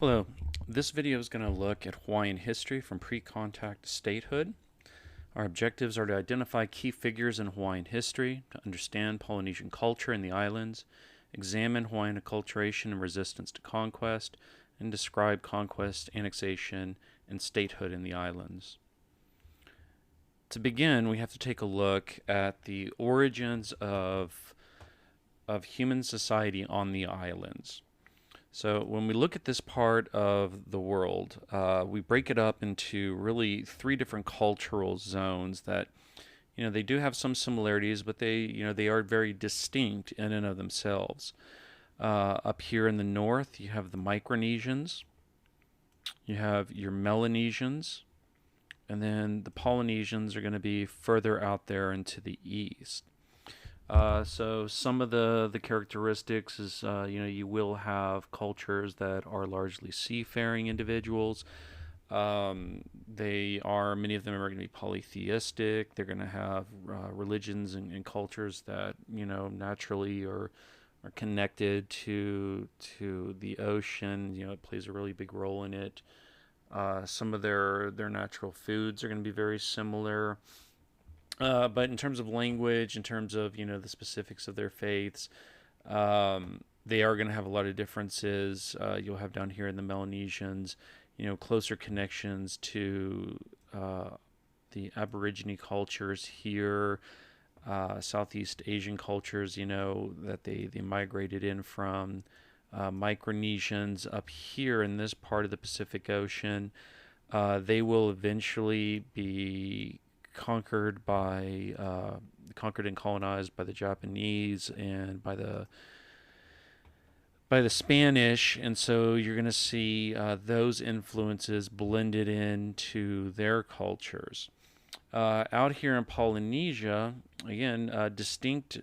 Hello, this video is going to look at Hawaiian history from pre-contact to statehood. Our objectives are to identify key figures in Hawaiian history, to understand Polynesian culture in the islands, examine Hawaiian acculturation and resistance to conquest, and describe conquest, annexation, and statehood in the islands. To begin, we have to take a look at the origins of human society on the islands. So when we look at this part of the world, we break it up into really three different cultural zones that, they do have some similarities, but they are very distinct in and of themselves. Up here in the north, you have the Micronesians, you have your Melanesians, and then the Polynesians are going to be further out there into the east. So some of the characteristics is you will have cultures that are largely seafaring individuals. They are Many of them are going to be polytheistic. They're going to have religions and cultures that naturally are connected to the ocean. It plays a really big role in it. Some of their natural foods are going to be very similar. But in terms of language, in terms of the specifics of their faiths, they are going to have a lot of differences. You'll have down here in the Melanesians, closer connections to the Aborigine cultures here, Southeast Asian cultures, that they migrated in from. Micronesians up here in this part of the Pacific Ocean, they will eventually be conquered and colonized by the Japanese and by the Spanish, and so you're going to see those influences blended into their cultures. Out here in Polynesia, again, distinct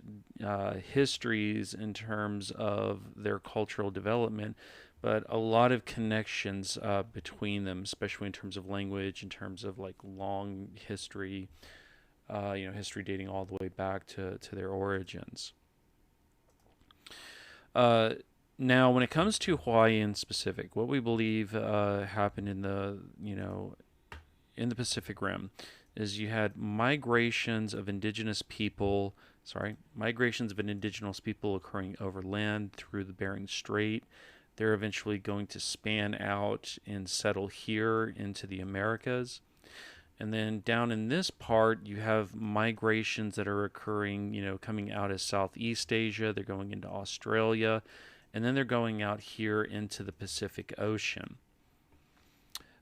histories in terms of their cultural development, but a lot of connections between them, especially in terms of language, in terms of like long history, history dating all the way back to their origins. Uh, Now, when it comes to Hawaii in specific, what we believe happened in the Pacific Rim is you had migrations of indigenous people occurring overland through the Bering Strait. They're eventually going to span out and settle here into the Americas. And then down in this part, you have migrations that are occurring, coming out of Southeast Asia. They're going into Australia, and then they're going out here into the Pacific Ocean.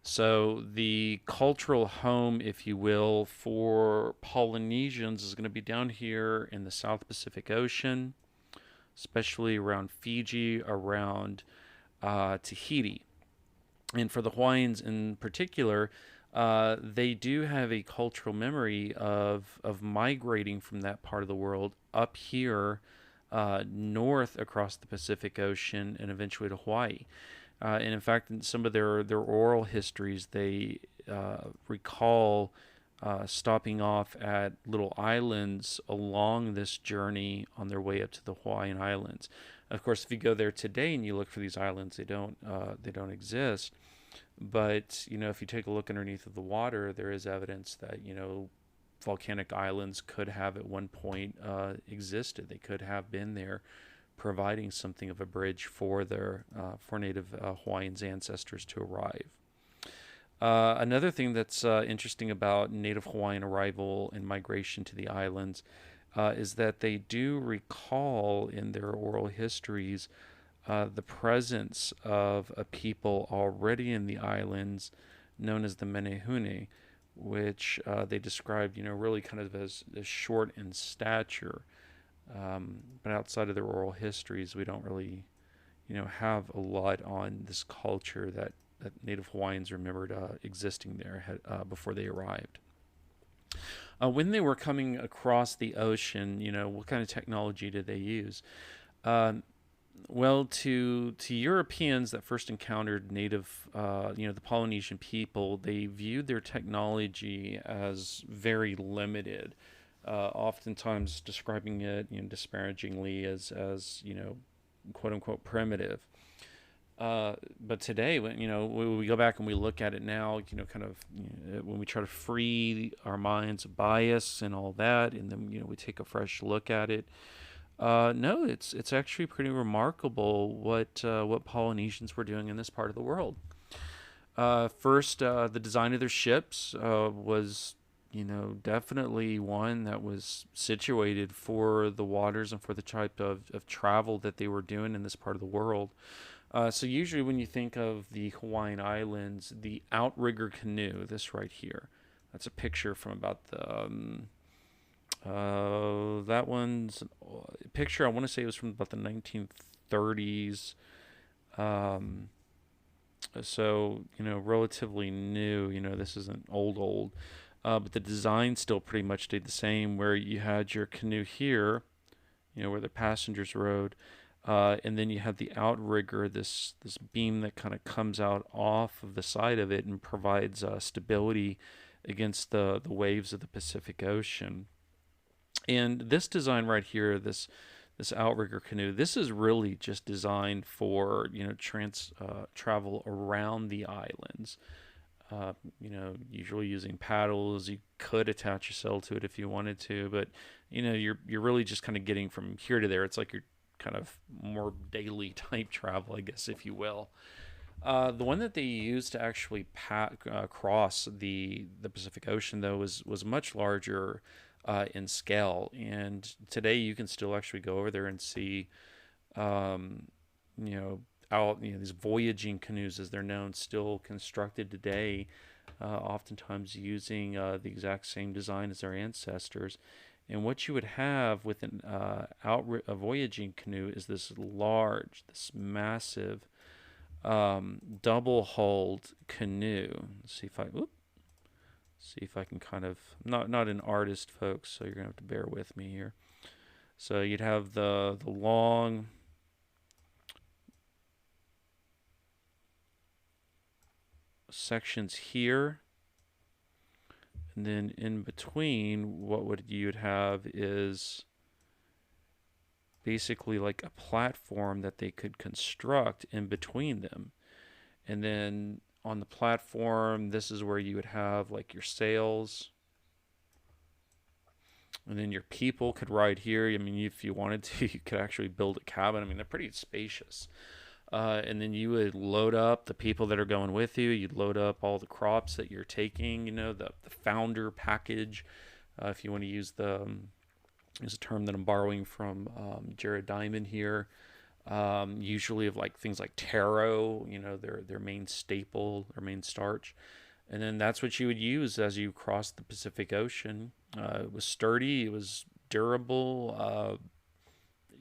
So the cultural home, if you will, for Polynesians is going to be down here in the South Pacific Ocean, especially around Fiji, around Tahiti. And for the Hawaiians in particular, they do have a cultural memory of migrating from that part of the world up here north across the Pacific Ocean and eventually to Hawaii. And in fact, in some of their oral histories, they recall stopping off at little islands along this journey on their way up to the Hawaiian Islands. Of course, if you go there today and you look for these islands, they don't exist. But if you take a look underneath of the water, there is evidence that volcanic islands could have at one point existed. They could have been there, providing something of a bridge for for native Hawaiians ancestors to arrive. Another thing that's interesting about native Hawaiian arrival and migration to the islands is that they do recall in their oral histories the presence of a people already in the islands known as the Menehune, which they described, really kind of as short in stature. But outside of their oral histories, we don't really, have a lot on this culture that Native Hawaiians remembered existing there before they arrived. When they were coming across the ocean, what kind of technology did they use? Uh, well, to Europeans that first encountered native, the Polynesian people, they viewed their technology as very limited, oftentimes describing it, disparagingly as quote unquote primitive. But today, when we go back and we look at it now, kind of when we try to free our minds of bias and all that, and then we take a fresh look at it. No, it's actually pretty remarkable what Polynesians were doing in this part of the world. First, the design of their ships was, definitely one that was situated for the waters and for the type of travel that they were doing in this part of the world. So usually when you think of the Hawaiian Islands, the outrigger canoe, this right here, that's a picture from about that one's a picture. I want to say it was from about the 1930s. Um, so relatively new. This isn't old. But the design still pretty much stayed the same, where you had your canoe here, where the passengers rode, and then you have the outrigger, this beam that kind of comes out off of the side of it and provides stability against the waves of the Pacific Ocean. And this design right here, this outrigger canoe, this is really just designed for travel around the islands. Usually using paddles. You could attach a sail to it if you wanted to, but you're really just kind of getting from here to there. It's like you're kind of more daily type travel, I guess, if you will. The one that they used to actually cross the Pacific Ocean, though, was much larger in scale, and today you can still actually go over there and see, um, you know, out these voyaging canoes, as they're known, still constructed today, oftentimes using the exact same design as their ancestors. And what you would have with a voyaging canoe is this massive double hulled canoe. Let's see if I can kind of not an artist, folks. So you're gonna have to bear with me here. So you'd have the long sections here, and then in between, what would you'd have is basically like a platform that they could construct in between them. And then on the platform, this is where you would have like your sails. And then your people could ride here. I mean, if you wanted to, you could actually build a cabin. I mean, they're pretty spacious. And then you would load up the people that are going with you. You'd load up all the crops that you're taking, the founder package, if you want to use a term that I'm borrowing from Jared Diamond here. Usually of like things like taro, their main staple, their main starch, and then that's what you would use as you cross the Pacific Ocean. It was sturdy, it was durable.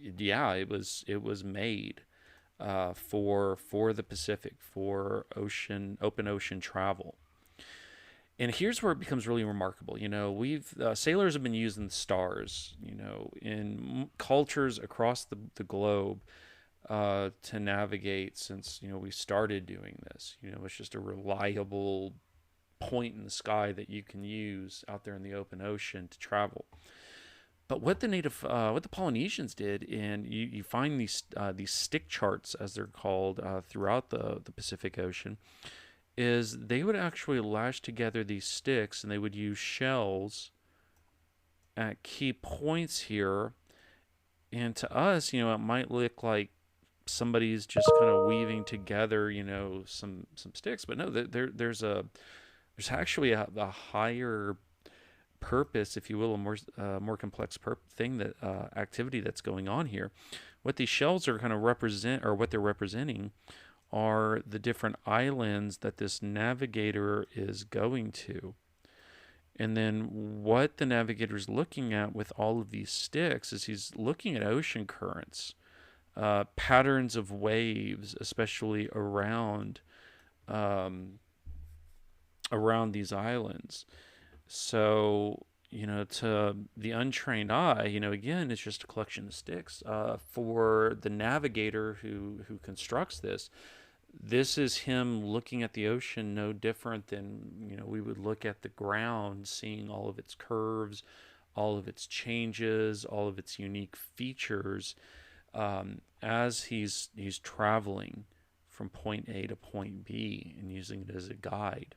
Yeah, it was made for the Pacific, for open ocean travel. And here's where it becomes really remarkable. We've sailors have been using the stars, in cultures across the globe to navigate since we started doing this. It's just a reliable point in the sky that you can use out there in the open ocean to travel. But what the Polynesians did, and you find these stick charts, as they're called, throughout the Pacific Ocean, is they would actually lash together these sticks, and they would use shells at key points here. And to us, it might look like somebody's just kind of weaving together, some sticks, but no, there's actually a higher purpose, if you will, a more complex thing, that activity that's going on here. What these shells are kind of represent, or what they're representing, are the different islands that this navigator is going to. And then what the navigator is looking at with all of these sticks is he's looking at ocean currents, patterns of waves, especially um, around these islands. So, to the untrained eye, again, it's just a collection of sticks. For the navigator who constructs this is him looking at the ocean no different than, we would look at the ground, seeing all of its curves, all of its changes, all of its unique features, as he's traveling from point A to point B and using it as a guide.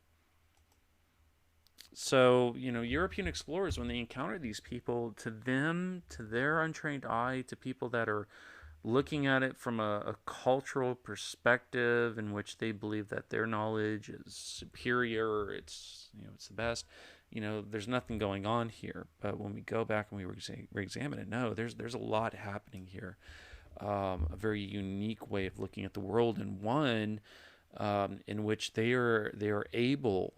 So, European explorers, when they encounter these people, to them, to their untrained eye, to people that are looking at it from a cultural perspective in which they believe that their knowledge is superior, it's the best. There's nothing going on here. But when we go back and we re-examine it, no, there's a lot happening here. A very unique way of looking at the world, and one in which they are able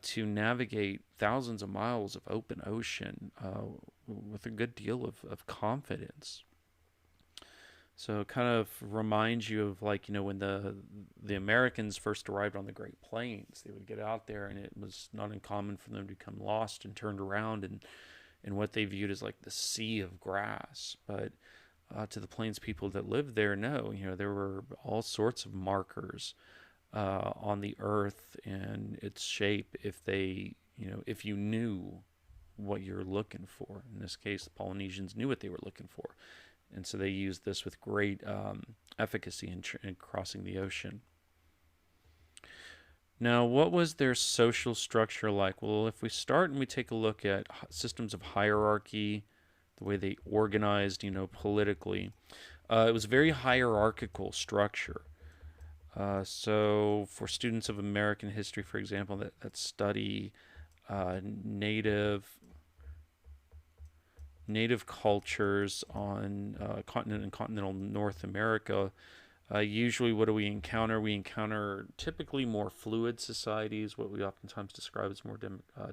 to navigate thousands of miles of open ocean with a good deal of confidence. So it kind of reminds you of, like, when the Americans first arrived on the Great Plains. They would get out there, and it was not uncommon for them to become lost and turned around in what they viewed as like the sea of grass. But to the plains people that lived there, no, there were all sorts of markers on the earth and its shape if you knew what you're looking for. In this case, the Polynesians knew what they were looking for. And so they used this with great efficacy in crossing the ocean. Now, what was their social structure like? Well, if we start and we take a look at systems of hierarchy, the way they organized, politically, it was a very hierarchical structure. So for students of American history, for example, that study native cultures on continental North America, usually what do we encounter? We encounter typically more fluid societies, what we oftentimes describe as more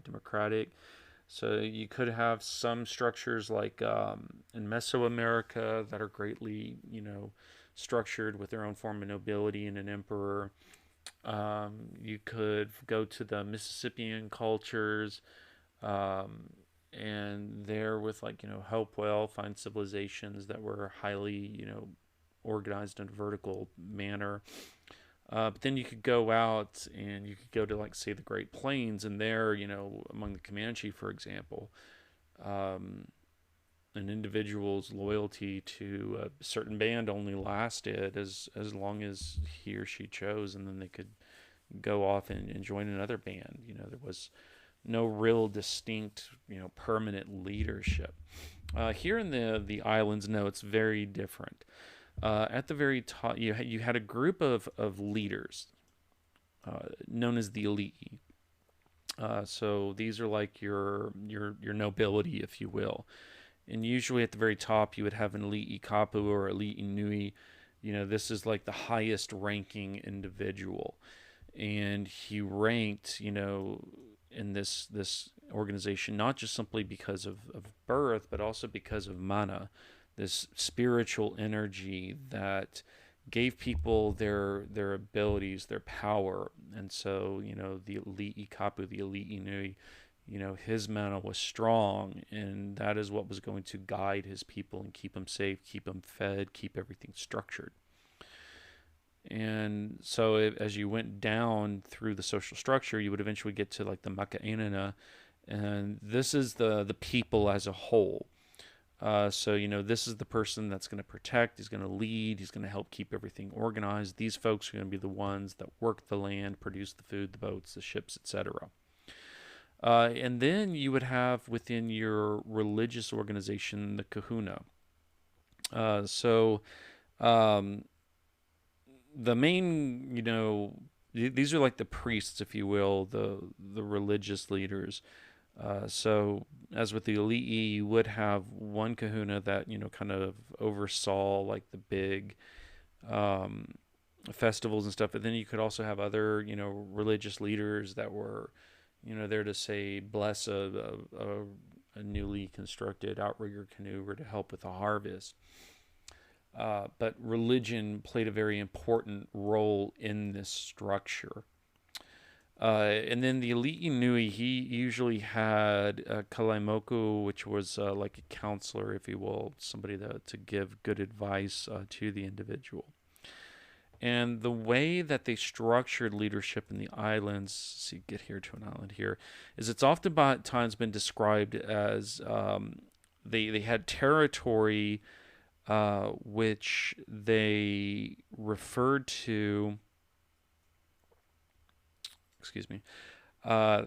democratic. So you could have some structures like in Mesoamerica that are greatly, structured with their own form of nobility and an emperor. You could go to the Mississippian cultures, and there with, like, Hopewell, find civilizations that were highly, organized in a vertical manner. But then you could go out and you could go to, like, say, the Great Plains, and there, among the Comanche, for example, an individual's loyalty to a certain band only lasted as long as he or she chose, and then they could go off and join another band. There was no real distinct, permanent leadership. Here in the islands, no, it's very different. At the very top, you had a group of leaders known as the elite. So these are like your nobility, if you will. And usually at the very top, you would have an elite kapu or elite nui. This is like the highest ranking individual. And he ranked, in this organization, not just simply because of birth, but also because of mana, this spiritual energy that gave people their abilities, their power. And so, the elite kapu, the elite inui, his mana was strong, and that is what was going to guide his people and keep them safe, keep them fed, keep everything structured. And so as you went down through the social structure, you would eventually get to, like, the maka'inana, and this is the people as a whole. So, this is the person that's going to protect, he's going to lead, he's going to help keep everything organized. These folks are going to be the ones that work the land, produce the food, the boats, the ships, etc. And then you would have within your religious organization the kahuna. So the main, these are like the priests, if you will, the religious leaders. So as with the Ali'i, you would have one kahuna that, kind of oversaw, like, the big festivals and stuff. But then you could also have other, religious leaders that were, there to say, bless a newly constructed outrigger canoe or to help with the harvest. But religion played a very important role in this structure. And then the Ali'i Nui, he usually had a kalaimoku, which was like a counselor, if you will, somebody to give good advice to the individual. And the way that they structured leadership in the islands, see, get here to an island here, is it's oftentimes been described as they had territory which they referred to, excuse me, uh,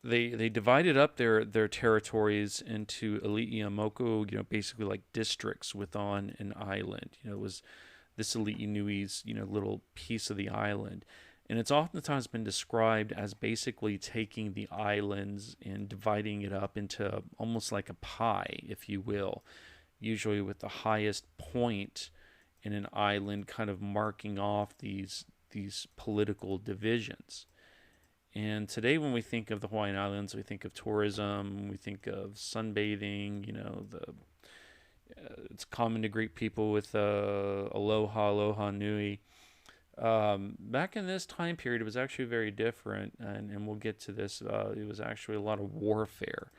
they divided up their territories into Ili'imoku, basically like districts within an island. It was this Ili'inui's, little piece of the island. And it's oftentimes been described as basically taking the islands and dividing it up into almost like a pie, if you will, usually with the highest point in an island kind of marking off these political divisions. And today, when we think of the Hawaiian Islands, we think of tourism, we think of sunbathing. It's common to greet people with aloha, aloha nui. Back in this time period, it was actually very different, and we'll get to this. It was actually a lot of warfare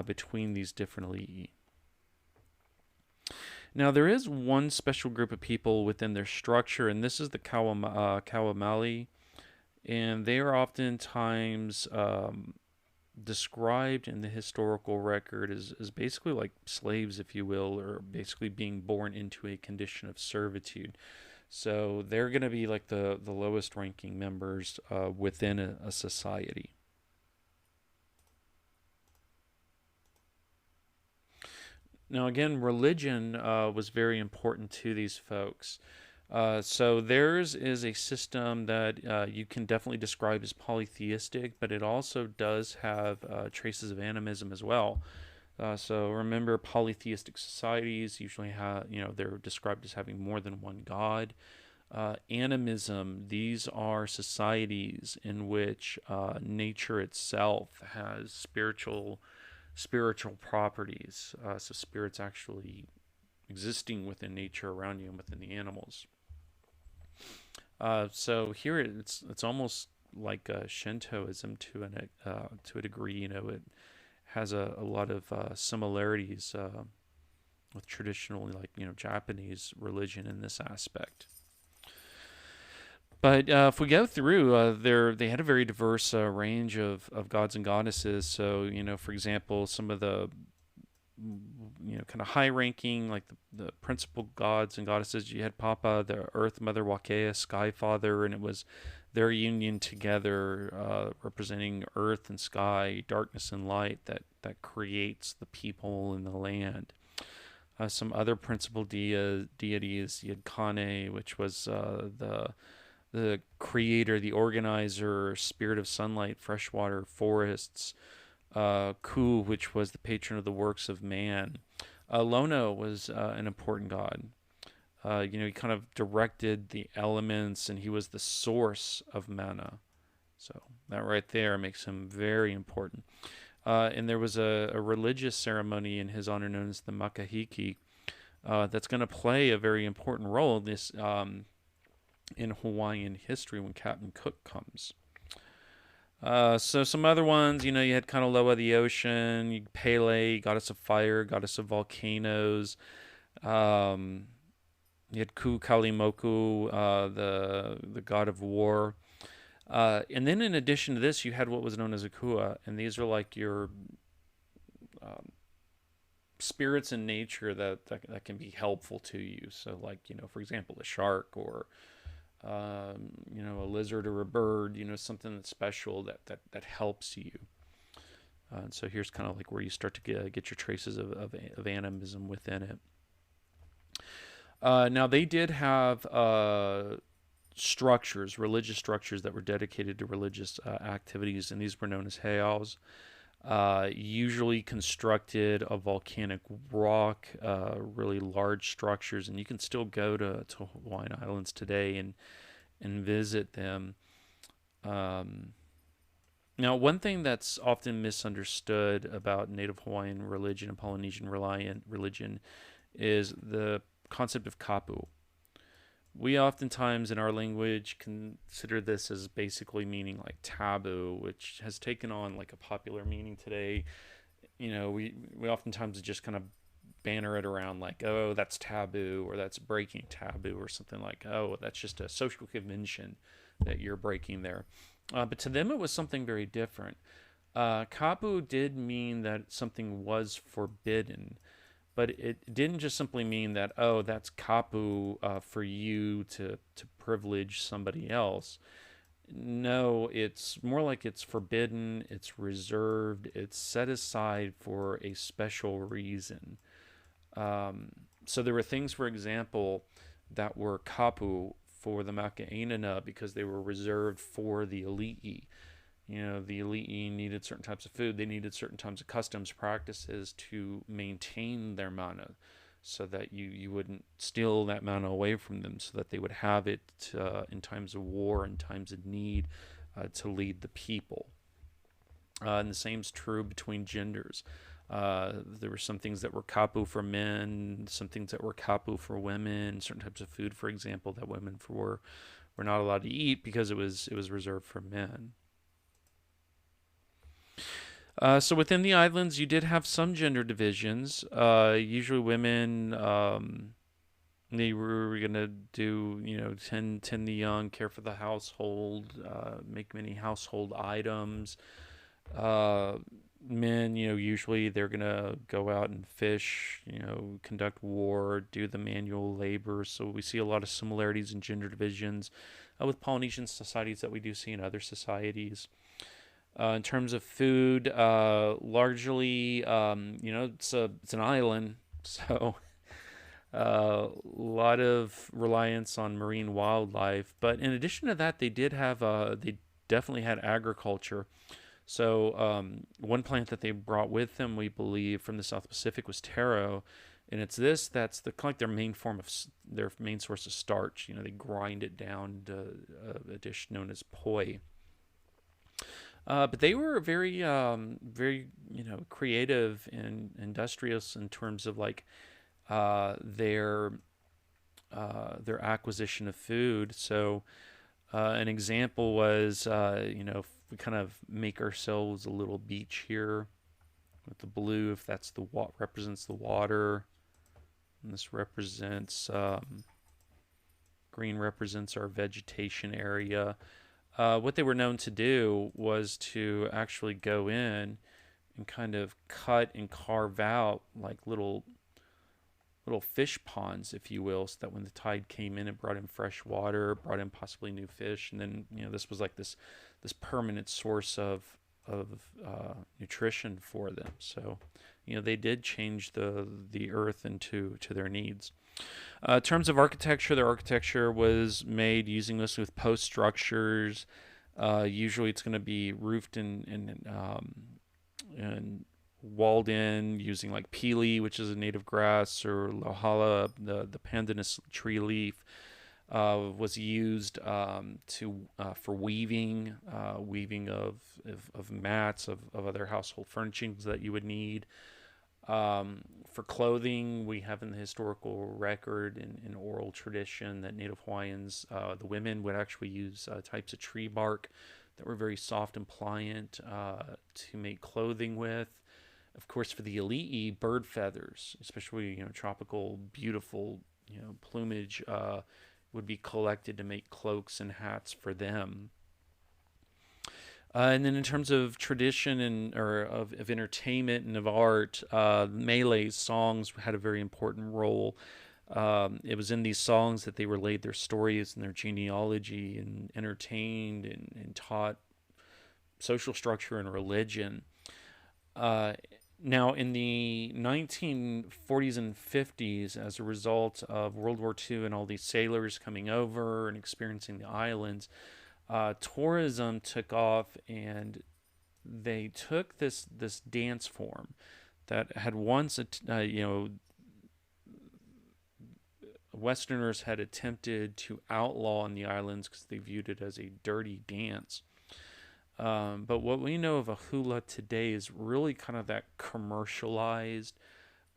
between these different ali'i. Now, there is one special group of people within their structure, and this is the Kawamali, and they are oftentimes described in the historical record as basically like slaves, if you will, or basically being born into a condition of servitude. So they're going to be like the lowest ranking members within a society. Now, again, religion was very important to these folks. So theirs is a system that you can definitely describe as polytheistic, but it also does have traces of animism as well. So remember, polytheistic societies usually have, they're described as having more than one god. Animism, these are societies in which nature itself has spiritual properties. So spirits actually existing within nature around you and within the animals. So here it's almost like Shintoism to a degree. It has a lot of similarities with traditionally like Japanese religion in this aspect. But if we go through, they had a very diverse range of gods and goddesses. So for example, some of the kind of high ranking, like the principal gods and goddesses. You had Papa, the Earth Mother, Wakea, Sky Father, and it was their union together, representing earth and sky, darkness and light, that creates the people and the land. Some other principal deities, you had Kane, which was the creator, the organizer, spirit of sunlight, freshwater, forests. Ku, which was the patron of the works of man. Lono was an important god. He kind of directed the elements, and he was the source of mana. So that right there makes him very important. And there was a religious ceremony in his honor known as the Makahiki that's going to play a very important role in this in Hawaiian history when Captain Cook comes. So some other ones, you had kind of Loa the ocean, Pele, goddess of fire, goddess of volcanoes. You had Ku Kalimoku, the god of war. And then in addition to this, you had what was known as Akua, and these are like your spirits in nature that can be helpful to you. So like, for example, a shark or a lizard or a bird, something that's special that helps you. And so here's kind of like where you start to get your traces of animism within it. Now they did have structures, religious structures that were dedicated to religious activities, and these were known as heiaus. Usually constructed of volcanic rock, really large structures, and you can still go to Hawaiian Islands today and visit them. Now, one thing that's often misunderstood about Native Hawaiian religion and Polynesian religion is the concept of kapu. We oftentimes in our language consider this as basically meaning like taboo, which has taken on like a popular meaning today. We oftentimes just kind of banner it around like, oh, that's taboo, or that's breaking taboo, or something like, oh, that's just a social convention that you're breaking there. But to them, it was something very different. Kapu did mean that something was forbidden. but it didn't just simply mean that, oh, that's kapu for you to privilege somebody else. No, it's more like it's forbidden, it's reserved, it's set aside for a special reason. Um, so there were things, for example, that were kapu for the Maka'inana because they were reserved for the elite. The elite needed certain types of food. They needed certain types of customs practices to maintain their mana so that you wouldn't steal that mana away from them, so that they would have it in times of war and times of need to lead the people. And the same is true between genders. There were some things that were kapu for men, some things that were kapu for women, certain types of food, for example, that women were not allowed to eat because it was reserved for men. So within the islands, you did have some gender divisions. Usually women, they were going to do, tend the young, care for the household, make many household items. Uh, Men, usually they're going to go out and fish, conduct war, do the manual labor. So we see a lot of similarities in gender divisions with Polynesian societies that we do see in other societies. In terms of food, largely, it's an island, so a lot of reliance on marine wildlife. But in addition to that, they definitely had agriculture. So one plant that they brought with them, we believe, from the South Pacific was taro, and it's this that's the kind of like their main form of their main source of starch. They grind it down to a dish known as poi. But they were very, very, creative and industrious in terms of like uh, their their acquisition of food. So an example was, if we kind of make ourselves a little beach here with the blue, if that's the what represents the water, and this represents green represents our vegetation area. What they were known to do was to actually go in and kind of cut and carve out like little fish ponds, if you will, so that when the tide came in, it brought in fresh water, brought in possibly new fish, and then this was like this permanent source of nutrition for them. So they did change the earth into to their needs. In terms of architecture, their architecture was made using this with post structures. Usually, it's going to be roofed and walled in using like pili, which is a native grass, or lohala, the pandanus tree leaf. Was used to for weaving of mats of other household furnishings that you would need. For clothing, we have in the historical record in oral tradition that Native Hawaiians, the women would actually use types of tree bark that were very soft and pliant to make clothing with. Of course, for the elite, bird feathers, especially tropical, beautiful plumage, would be collected to make cloaks and hats for them. And then in terms of tradition or of entertainment and of art, Malay songs had a very important role. It was in these songs that they relayed their stories and their genealogy and entertained and taught social structure and religion. Uh, Now, in the 1940s and 50s, as a result of World War II and all these sailors coming over and experiencing the islands, tourism took off, and they took this dance form that had once, Westerners had attempted to outlaw on the islands because they viewed it as a dirty dance. But what we know of a hula today is really kind of that commercialized,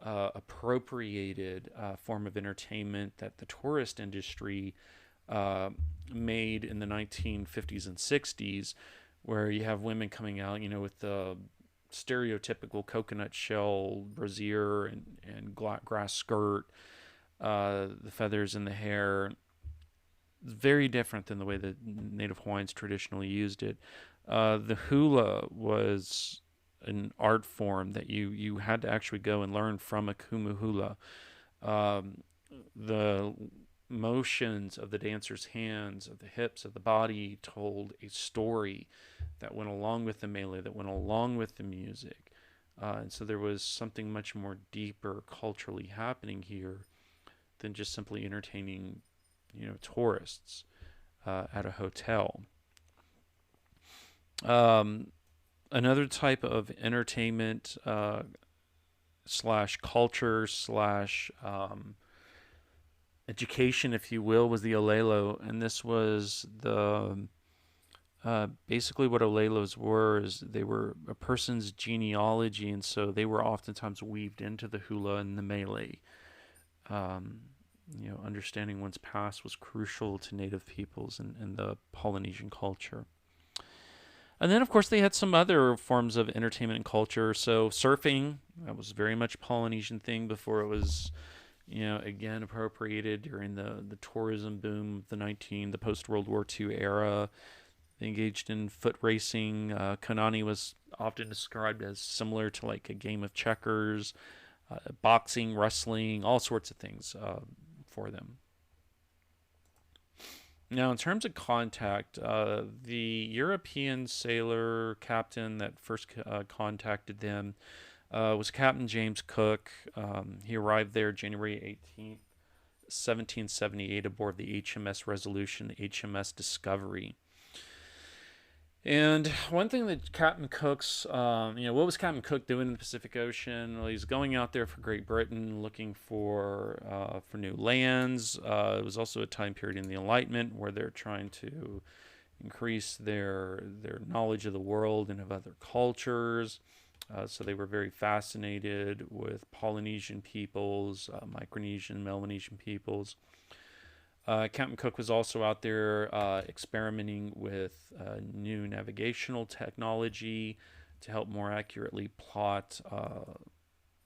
appropriated form of entertainment that the tourist industry uh, made in the 1950s and 60s, where you have women coming out, with the stereotypical coconut shell brassiere and grass skirt, the feathers in the hair. It's very different than the way that Native Hawaiians traditionally used it. The hula was an art form that you had to actually go and learn from a kumuhula. Um, the motions of the dancer's hands, of the hips, of the body told a story that went along with the melee, that went along with the music. And so there was something much more deeper culturally happening here than just simply entertaining, tourists at a hotel. Um, Another type of entertainment slash culture slash education, if you will, was the olelo, and this was the basically what olelos were is they were a person's genealogy, and so they were oftentimes weaved into the hula and the melee. Um, understanding one's past was crucial to Native peoples and the Polynesian culture. And then, of course, they had some other forms of entertainment and culture. So surfing, that was very much a Polynesian thing before it was, again appropriated during the tourism boom of the post World War II era. They engaged in foot racing. Konani was often described as similar to like a game of checkers, boxing, wrestling, all sorts of things for them. Now, in terms of contact, the European sailor captain that first contacted them was Captain James Cook. He arrived there January 18th, 1778, aboard the HMS Resolution, HMS Discovery. And one thing that Captain Cook's, what was Captain Cook doing in the Pacific Ocean? Well, he's going out there for Great Britain, looking for new lands. It was also a time period in the Enlightenment where they're trying to increase their knowledge of the world and of other cultures. So they were very fascinated with Polynesian peoples, Micronesian, Melanesian peoples. Captain Cook was also out there experimenting with new navigational technology to help more accurately plot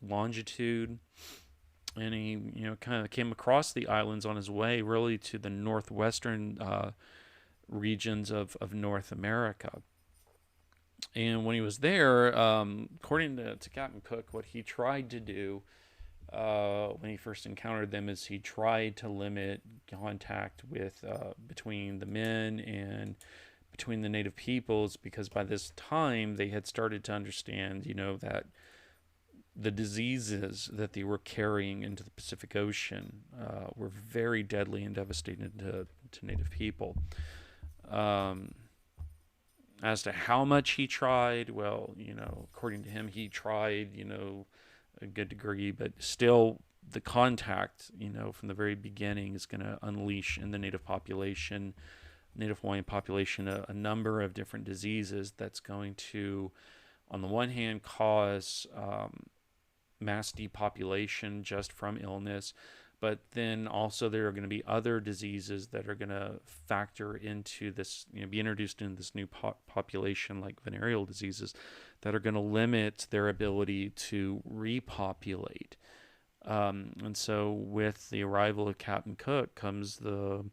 longitude. And he, kind of came across the islands on his way, really to the northwestern regions of North America. And when he was there, according to Captain Cook, what he tried to do when he first encountered them is he tried to limit contact with between the men and between the native peoples, because by this time they had started to understand, that the diseases that they were carrying into the Pacific Ocean were very deadly and devastating to native people. As to how much he tried, well, according to him, he tried, a good degree, but still the contact, from the very beginning is going to unleash in the native Hawaiian population, a number of different diseases that's going to, on the one hand, cause mass depopulation just from illness, but then also there are going to be other diseases that are going to factor into this, be introduced into this new population, like venereal diseases, that are going to limit their ability to repopulate. And so with the arrival of Captain Cook comes the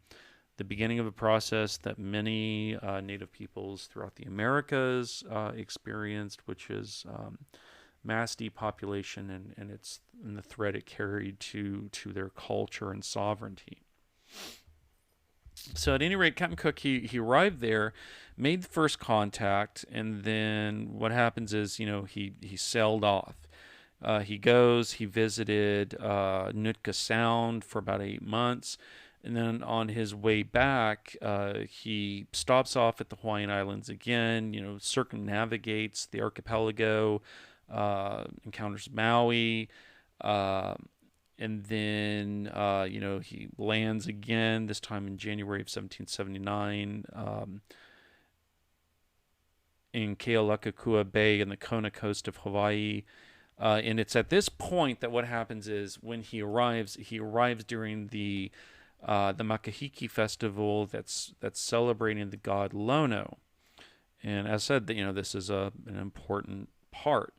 beginning of a process that many native peoples throughout the Americas experienced, which is mass depopulation and the threat it carried to their culture and sovereignty. So at any rate, Captain Cook, he arrived there, made the first contact, and then what happens is, he sailed off. He visited Nootka Sound for about 8 months, and then on his way back, he stops off at the Hawaiian Islands again, circumnavigates the archipelago, encounters Maui, and then he lands again, this time in January of 1779, in Kealakekua Bay in the Kona coast of Hawaii. And it's at this point that what happens is when he arrives during the Makahiki festival that's celebrating the god Lono. And as I said, this is an important part.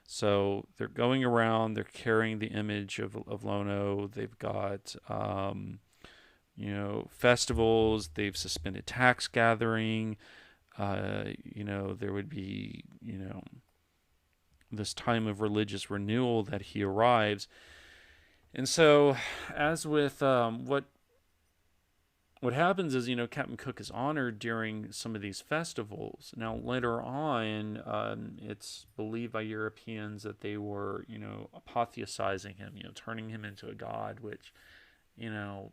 So they're going around, they're carrying the image of Lono. They've got, festivals. They've suspended tax gathering. There would be, this time of religious renewal that he arrives. And so, as with what happens is, Captain Cook is honored during some of these festivals. Now, later on, it's believed by Europeans that they were, apotheosizing him, turning him into a god, which, you know,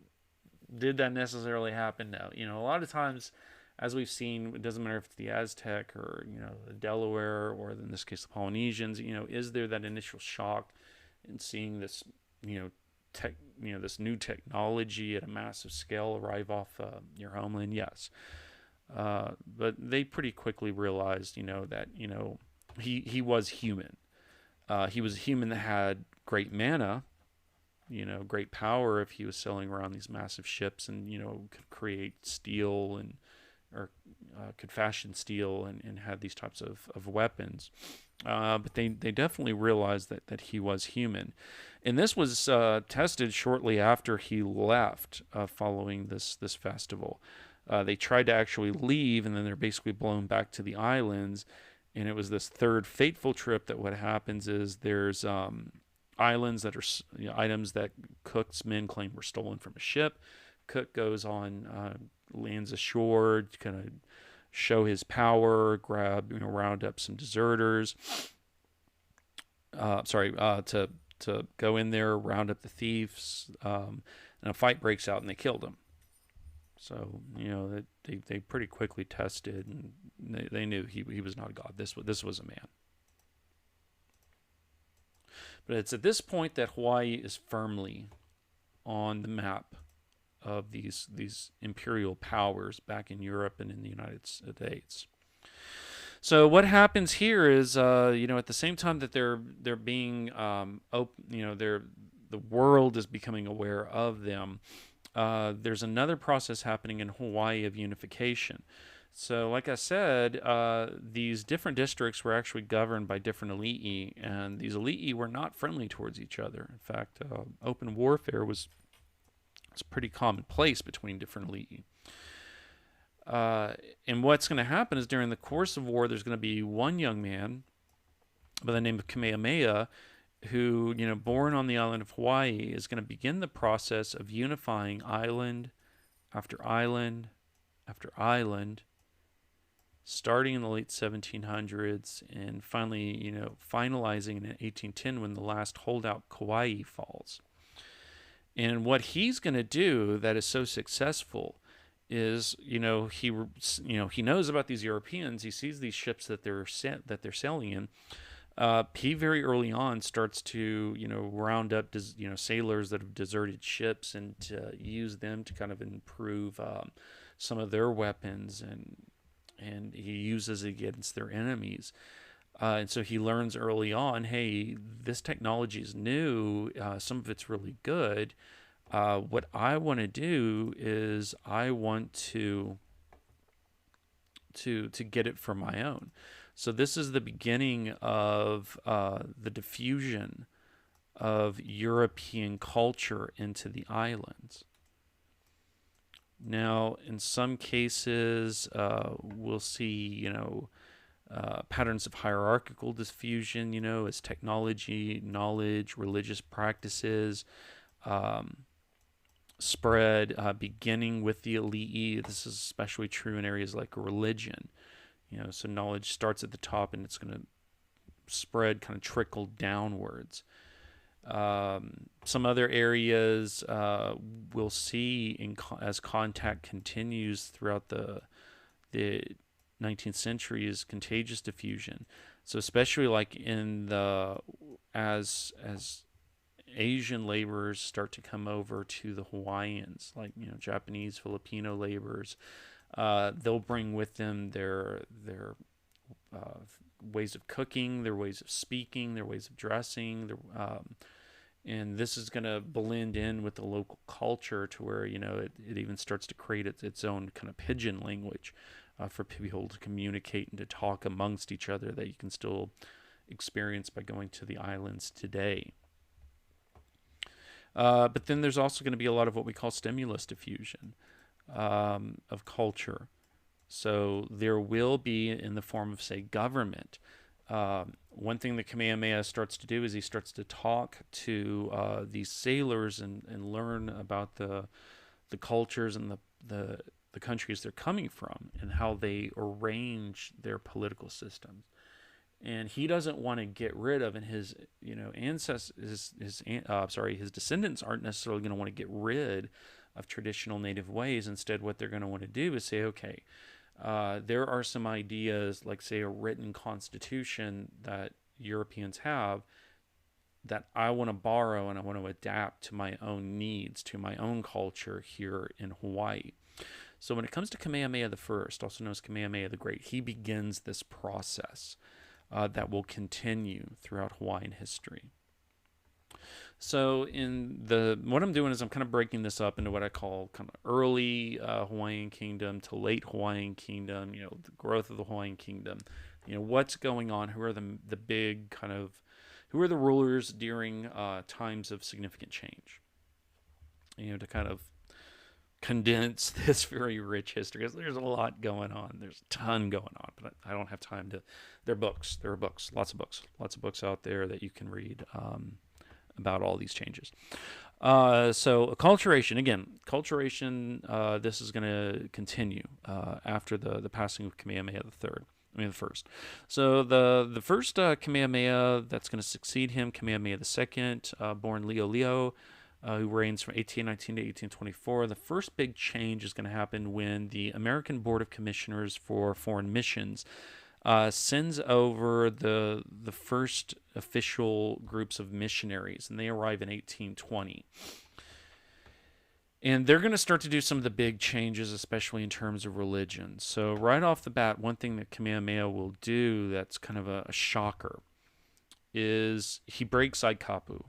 did that necessarily happen? No. A lot of times, as we've seen, it doesn't matter if it's the Aztec or, the Delaware or in this case the Polynesians, is there that initial shock in seeing this, this new technology at a massive scale arrive off your homeland? Yes. But they pretty quickly realized, that, he was human. He was a human that had great mana, great power if he was sailing around these massive ships and, could create steel and, or could fashion steel and had these types of weapons. But they definitely realized that he was human. And this was tested shortly after he left following this festival. They tried to actually leave, and then they're basically blown back to the islands. And it was this third fateful trip that what happens is there's islands that are items that Cook's men claim were stolen from a ship. Cook goes on, lands ashore to kind of show his power, round up some deserters. To go in there, round up the thieves, and a fight breaks out, and they killed him. So they pretty quickly tested, and they knew he was not a god. This was a man. But it's at this point that Hawaii is firmly on the map of these imperial powers back in Europe and in the United States. So what happens here is, at the same time that they're being the world is becoming aware of them. There's another process happening in Hawaii of unification. So, like I said, these different districts were actually governed by different elite, and these elite were not friendly towards each other. In fact, open warfare was pretty commonplace between different elite. And what's going to happen is during the course of war, there's going to be one young man by the name of Kamehameha who, born on the island of Hawaii, is going to begin the process of unifying island after island after island, starting in the late 1700s and finally, finalizing in 1810 when the last holdout Kauai falls. And what he's going to do that is so successful is, he knows about these Europeans. He sees these ships that they're sailing in. He very early on starts to, round up, sailors that have deserted ships and to use them to kind of improve some of their weapons, and he uses it against their enemies. And so he learns early on, hey, this technology is new. Some of it's really good. What I want to do is I want to get it for my own. So this is the beginning of the diffusion of European culture into the islands. Now, in some cases, we'll see, patterns of hierarchical diffusion, as technology, knowledge, religious practices spread, beginning with the elite. This is especially true in areas like religion. So knowledge starts at the top and it's going to spread, kind of trickle downwards. Some other areas we'll see as contact continues throughout the 19th century is contagious diffusion. So especially like as Asian laborers start to come over to the Hawaiians, like Japanese, Filipino laborers, they'll bring with them their ways of cooking, their ways of speaking, their ways of dressing, and this is going to blend in with the local culture to where it even starts to create its own kind of pidgin language for people to communicate and to talk amongst each other that you can still experience by going to the islands today. But then there's also going to be a lot of what we call stimulus diffusion of culture. So there will be, in the form of, say, government, One thing that Kamehameha starts to do is he starts to talk to these sailors and learn about the cultures and the countries they're coming from and how they arrange their political systems. And he doesn't want to get rid of, and his ancestors, his descendants aren't necessarily going to want to get rid of traditional native ways. Instead, what they're going to want to do is say, okay, there are some ideas, like say a written constitution that Europeans have, that I want to borrow and I want to adapt to my own needs, to my own culture here in Hawaii. So when it comes to Kamehameha the First, also known as Kamehameha the Great, he begins this process that will continue throughout Hawaiian history. So what I'm doing is I'm kind of breaking this up into what I call kind of early Hawaiian Kingdom to late Hawaiian Kingdom. The growth of the Hawaiian Kingdom. What's going on? Who are the big kind of who are the rulers during times of significant change? To kind of condense this very rich history, because there's a lot going on. There's a ton going on, but I don't have time to. There are books, lots of books out there that you can read about all these changes. So acculturation, this is going to continue after the passing of Kamehameha the First. So the first Kamehameha that's going to succeed him, Kamehameha the Second, born Leo, who reigns from 1819 to 1824. The first big change is going to happen when the American Board of Commissioners for Foreign Missions sends over the first official groups of missionaries, and they arrive in 1820. And they're going to start to do some of the big changes, especially in terms of religion. So right off the bat, one thing that Kamehameha will do that's kind of a shocker is he breaks Aikapu.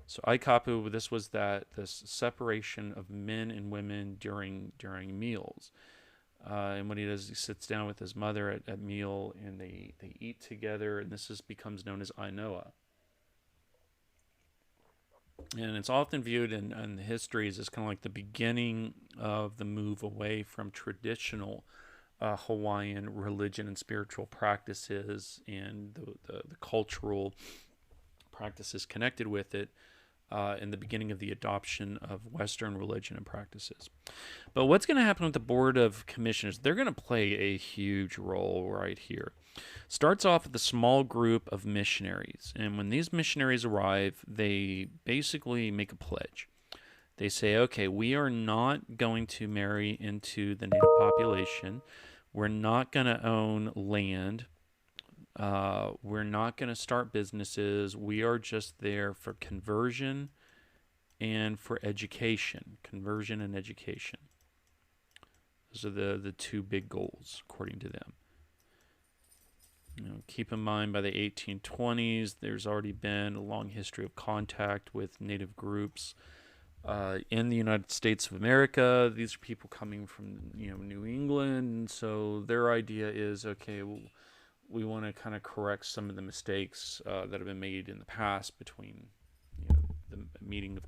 So Aikapu, this was this separation of men and women during meals. And what he does is he sits down with his mother at meal, and they eat together, and this becomes known as Ainoa. And it's often viewed in the histories as kind of like the beginning of the move away from traditional Hawaiian religion and spiritual practices and the cultural practices connected with it, in the beginning of the adoption of Western religion and practices. But what's going to happen with the Board of Commissioners? They're going to play a huge role right here. Starts off with a small group of missionaries, and when these missionaries arrive, they basically make a pledge. They say, okay, we are not going to marry into the native population. We're not going to own land. We're not going to start businesses. We are just there for conversion and for education. Conversion and education. Those are the two big goals, according to them. Keep in mind, by the 1820s, there's already been a long history of contact with native groups in the United States of America. These are people coming from New England, so their idea is, okay, well, we want to kind of correct some of the mistakes that have been made in the past between the meeting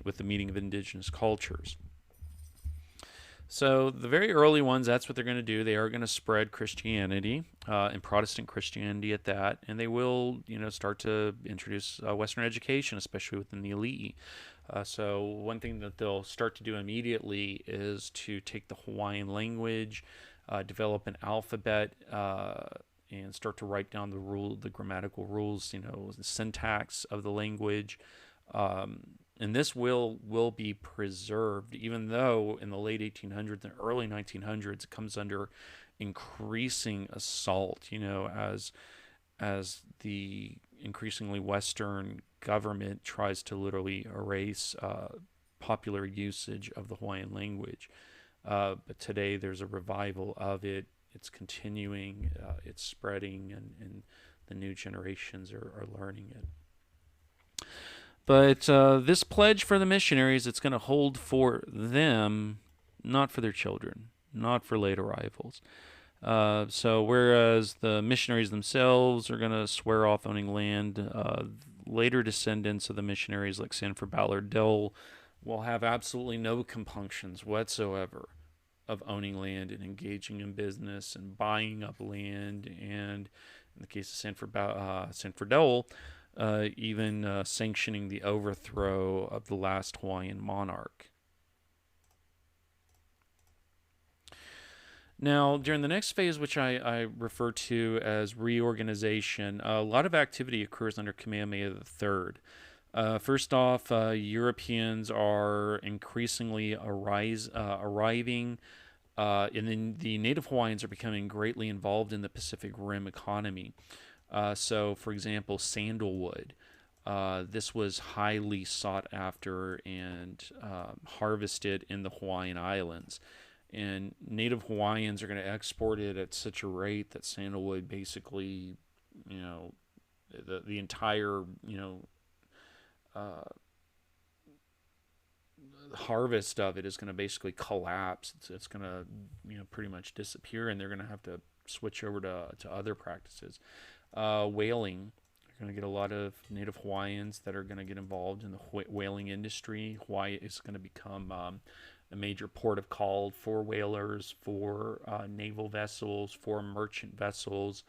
with the meeting of indigenous cultures. So the very early ones, that's what they're going to do. They are going to spread Christianity and Protestant Christianity at that, and they will start to introduce Western education, especially within the elite. So one thing that they'll start to do immediately is to take the Hawaiian language, develop an alphabet, and start to write down the grammatical rules, the syntax of the language. And this will be preserved, even though in the late 1800s and early 1900s it comes under increasing assault, as the increasingly Western government tries to literally erase popular usage of the Hawaiian language. But today there's a revival of it. It's continuing, it's spreading, and the new generations are learning it. But this pledge for the missionaries, it's going to hold for them, not for their children, not for late arrivals. So whereas the missionaries themselves are going to swear off owning land, later descendants of the missionaries like Sanford Ballard Dill will have absolutely no compunctions whatsoever of owning land and engaging in business and buying up land, and in the case of Sanford Dole, even sanctioning the overthrow of the last Hawaiian monarch. Now, during the next phase, which I refer to as reorganization, a lot of activity occurs under Kamehameha III. First off, Europeans are increasingly arriving, and then the native Hawaiians are becoming greatly involved in the Pacific Rim economy. So, for example, sandalwood. This was highly sought after and harvested in the Hawaiian Islands. And native Hawaiians are going to export it at such a rate that sandalwood basically, the entire, uh, harvest of it is going to basically collapse. It's going to, pretty much disappear, and they're going to have to switch over to other practices. Whaling. You're going to get a lot of native Hawaiians that are going to get involved in the whaling industry. Hawaii is going to become a major port of call for whalers, for naval vessels, for merchant vessels.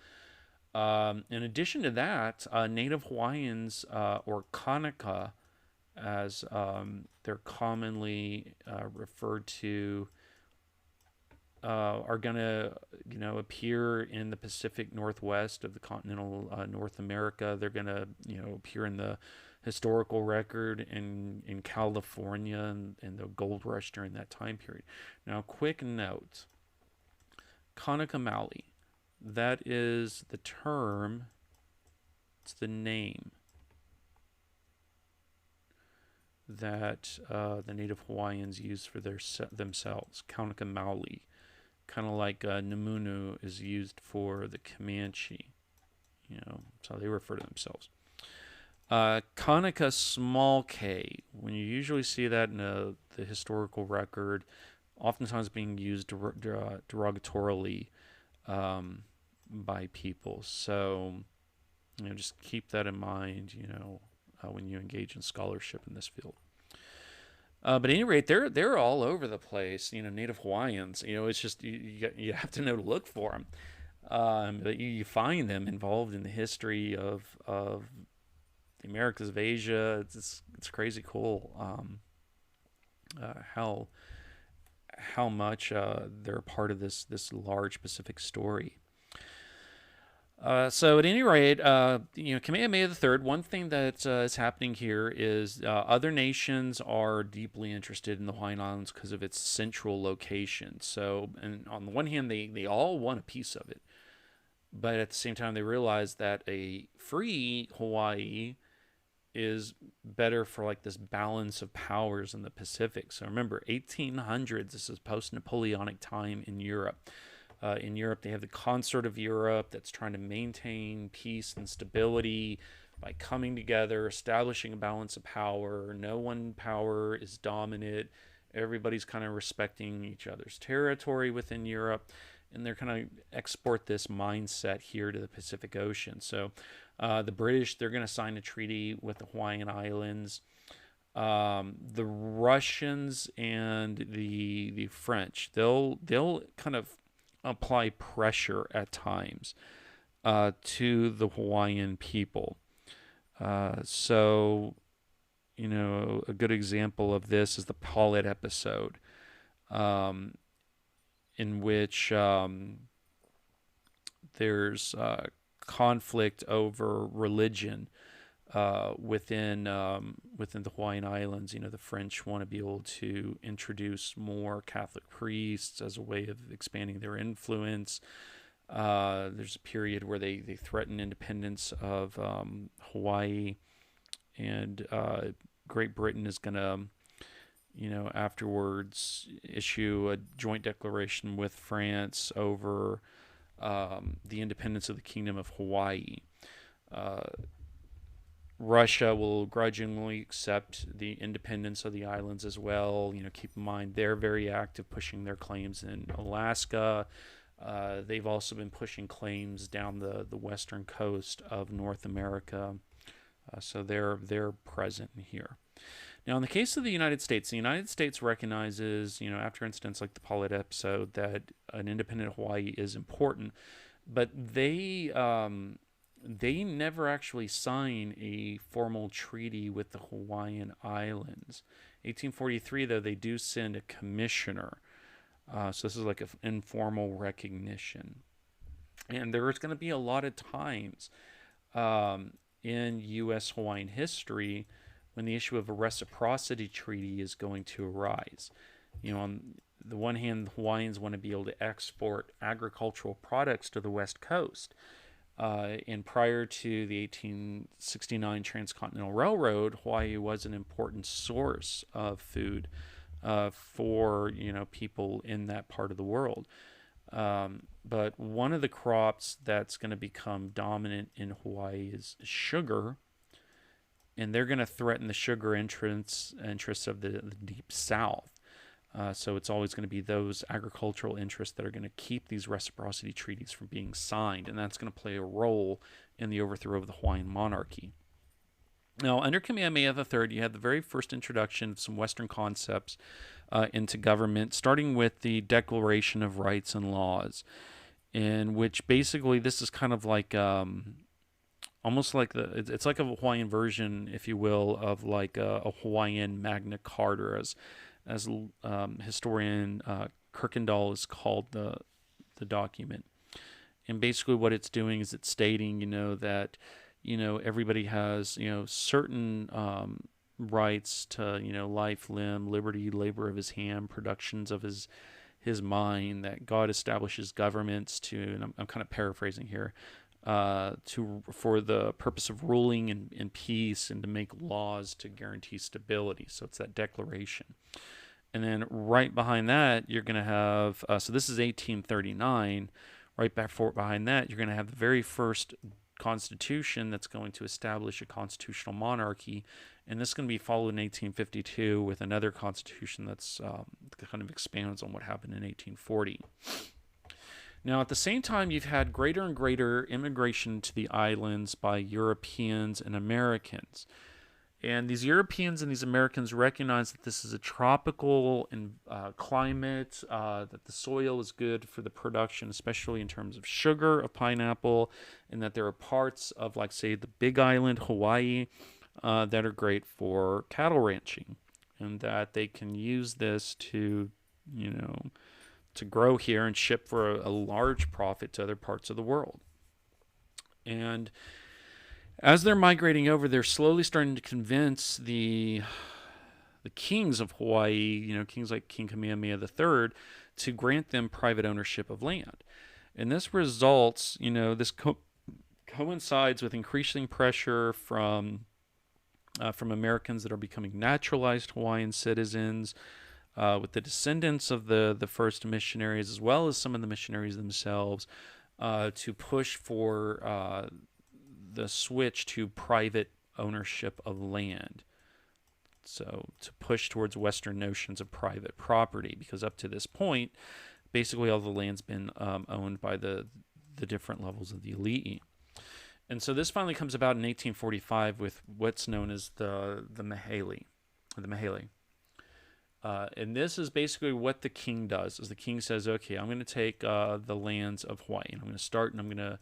In addition to that, native Hawaiians, or Kanaka, as they're commonly referred to, are going to, appear in the Pacific Northwest of the continental North America. They're going to, appear in the historical record in California and the gold rush during that time period. Now, quick note: Kanaka Maoli, that is the term. It's the name that the native Hawaiians use for themselves. Kanaka Maoli. Kind of like Numunu is used for the Comanche. That's how they refer to themselves. Kanaka small k, when you usually see that in the historical record, oftentimes being used derogatorily by people. So, just keep that in mind, when you engage in scholarship in this field. But at any rate, they're all over the place. Native Hawaiians. It's just you have to know to look for them. But you find them involved in the history of the Americas of Asia. It's crazy cool. How much they're a part of this large Pacific story. So at any rate, Kamehameha III, one thing that is happening here is other nations are deeply interested in the Hawaiian Islands because of its central location. So, and on the one hand, they all want a piece of it. But at the same time, they realize that a free Hawaii is better for like this balance of powers in the Pacific. So remember, 1800s, this is post-Napoleonic time in Europe. In Europe, they have the Consort of Europe that's trying to maintain peace and stability by coming together, establishing a balance of power. No one power is dominant. Everybody's kind of respecting each other's territory within Europe, and they're kind of export this mindset here to the Pacific Ocean. So the British, they're going to sign a treaty with the Hawaiian Islands. The Russians and the French, they'll kind of apply pressure at times to the Hawaiian people. So, a good example of this is the Paulette episode, in which there's conflict over religion within the Hawaiian Islands. The French want to be able to introduce more Catholic priests as a way of expanding their influence. There's a period where they threaten independence of Hawaii, and Great Britain is going to, afterwards issue a joint declaration with France over the independence of the Kingdom of Hawaii. Russia will grudgingly accept the independence of the islands as well. Keep in mind they're very active pushing their claims in Alaska. They've also been pushing claims down the western coast of North America. So they're present here. Now, in the case of the United States recognizes, after incidents like the Paulette episode, that an independent Hawaii is important, but they never actually sign a formal treaty with the Hawaiian Islands. 1843, though, they do send a commissioner. So this is like an informal recognition. And there's going to be a lot of times in U.S. Hawaiian history when the issue of a reciprocity treaty is going to arise. On the one hand, the Hawaiians want to be able to export agricultural products to the West Coast. And prior to the 1869 Transcontinental Railroad, Hawaii was an important source of food for people in that part of the world. But one of the crops that's going to become dominant in Hawaii is sugar, and they're going to threaten the sugar interests of the Deep South. So it's always going to be those agricultural interests that are going to keep these reciprocity treaties from being signed, and that's going to play a role in the overthrow of the Hawaiian monarchy. Now, under Kamehameha III, you had the very first introduction of some Western concepts into government, starting with the Declaration of Rights and Laws, in which basically this is kind of like almost like it's like a Hawaiian version, if you will, of like a Hawaiian Magna Carta, as historian Kirkendall has called the document. And basically what it's doing is it's stating, that, everybody has, certain rights to, life, limb, liberty, labor of his hand, productions of his mind, that God establishes governments to, and I'm kind of paraphrasing here, for the purpose of ruling in peace and to make laws to guarantee stability. So it's that declaration. And then right behind that, you're going to have, so this is 1839. Right behind that, you're going to have the very first constitution that's going to establish a constitutional monarchy. And this is going to be followed in 1852 with another constitution that's kind of expands on what happened in 1840. Now, at the same time, you've had greater and greater immigration to the islands by Europeans and Americans. And these Europeans and these Americans recognize that this is a tropical climate, that the soil is good for the production, especially in terms of sugar, of pineapple, and that there are parts of, like, say, the Big Island, Hawaii, that are great for cattle ranching, and that they can use this to grow here and ship for a large profit to other parts of the world. And as they're migrating over, they're slowly starting to convince the kings of Hawaii, kings like King Kamehameha III, to grant them private ownership of land. And this results, this coincides with increasing pressure from Americans that are becoming naturalized Hawaiian citizens, with the descendants of the first missionaries, as well as some of the missionaries themselves, to push for the switch to private ownership of land. So to push towards Western notions of private property, because up to this point, basically all the land's been owned by the different levels of the elite. And so this finally comes about in 1845 with what's known as the Mahele. And this is basically what the king does. Is the king says, okay, I'm going to take the lands of Hawaii, and I'm going to start, and I'm going to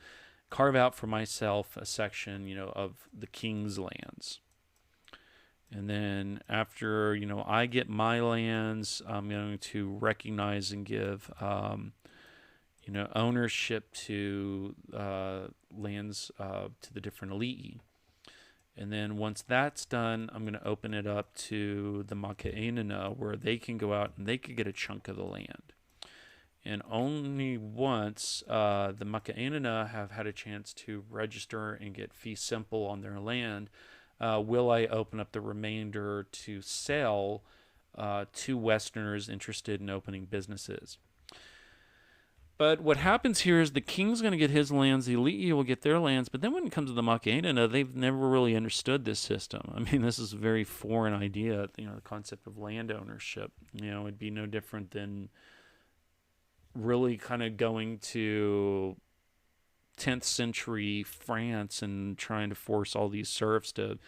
carve out for myself a section, of the king's lands. And then after, I get my lands, I'm going to recognize and give, ownership to lands to the different elite. And then once that's done, I'm going to open it up to the Maka'inina, where they can go out and they could get a chunk of the land. And only once the Maka'inina have had a chance to register and get fee simple on their land, will I open up the remainder to sell to Westerners interested in opening businesses. But what happens here is the king's going to get his lands, the elite will get their lands, but then when it comes to the Maka'inina, they've never really understood this system. I mean, this is a very foreign idea, the concept of land ownership. It'd be no different than really kind of going to 10th century France and trying to force all these serfs to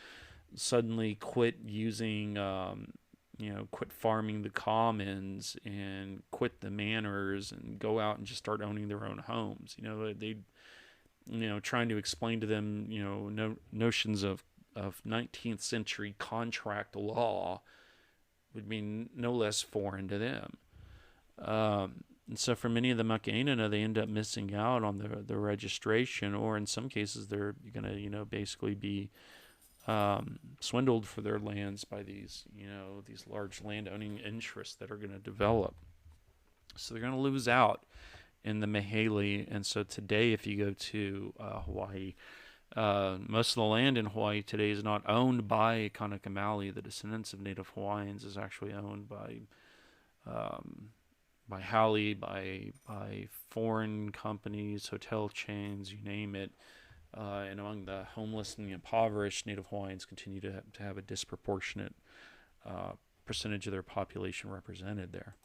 suddenly quit using, quit farming the commons and quit the manors and go out and just start owning their own homes. Trying to explain to them, notions of 19th century contract law would be no less foreign to them. And so for many of the Maka'inana, they end up missing out on the registration, or in some cases they're going to, basically be swindled for their lands by these large landowning interests that are going to develop. So they're going to lose out in the Mahele. And so today, if you go to Hawaii, most of the land in Hawaii today is not owned by Kanaka Maoli. The descendants of Native Hawaiians is actually owned by Haole, by foreign companies, hotel chains, you name it. And among the homeless and the impoverished, Native Hawaiians continue to have a disproportionate percentage of their population represented there.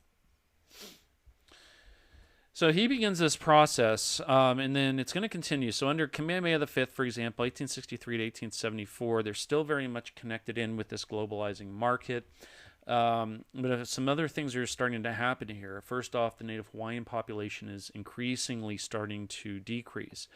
So he begins this process, and then it's going to continue. So under Kamehameha V, for example, 1863 to 1874, they're still very much connected in with this globalizing market. But some other things are starting to happen here. First off, the Native Hawaiian population is increasingly starting to decrease.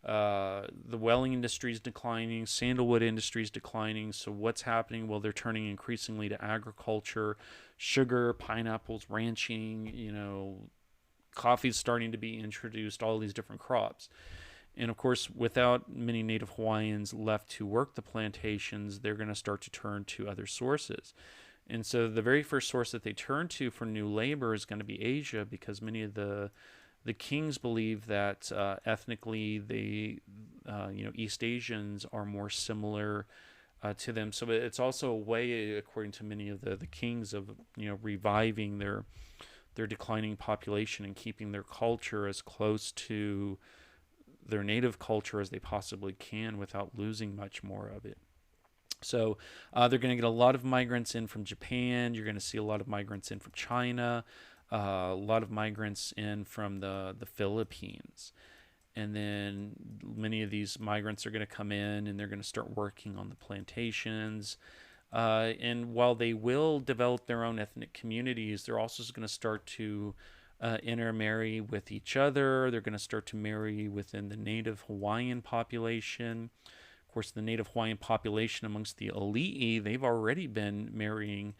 The whaling industry is declining, sandalwood industry is declining. So what's happening? Well, they're turning increasingly to agriculture, sugar, pineapples, ranching, coffee is starting to be introduced, all these different crops. And of course, without many Native Hawaiians left to work the plantations, they're going to start to turn to other sources. And so the very first source that they turn to for new labor is going to be Asia, because many of the kings believe that ethnically East Asians are more similar to them. So it's also a way, according to many of the kings, of reviving their declining population and keeping their culture as close to their native culture as they possibly can without losing much more of it. So they're going to get a lot of migrants in from Japan. You're going to see a lot of migrants in from China, a lot of migrants in from the Philippines. And then many of these migrants are going to come in and they're going to start working on the plantations. And while they will develop their own ethnic communities, they're also going to start to intermarry with each other. They're going to start to marry within the Native Hawaiian population. Of course, the Native Hawaiian population amongst the Ali'i, they've already been marrying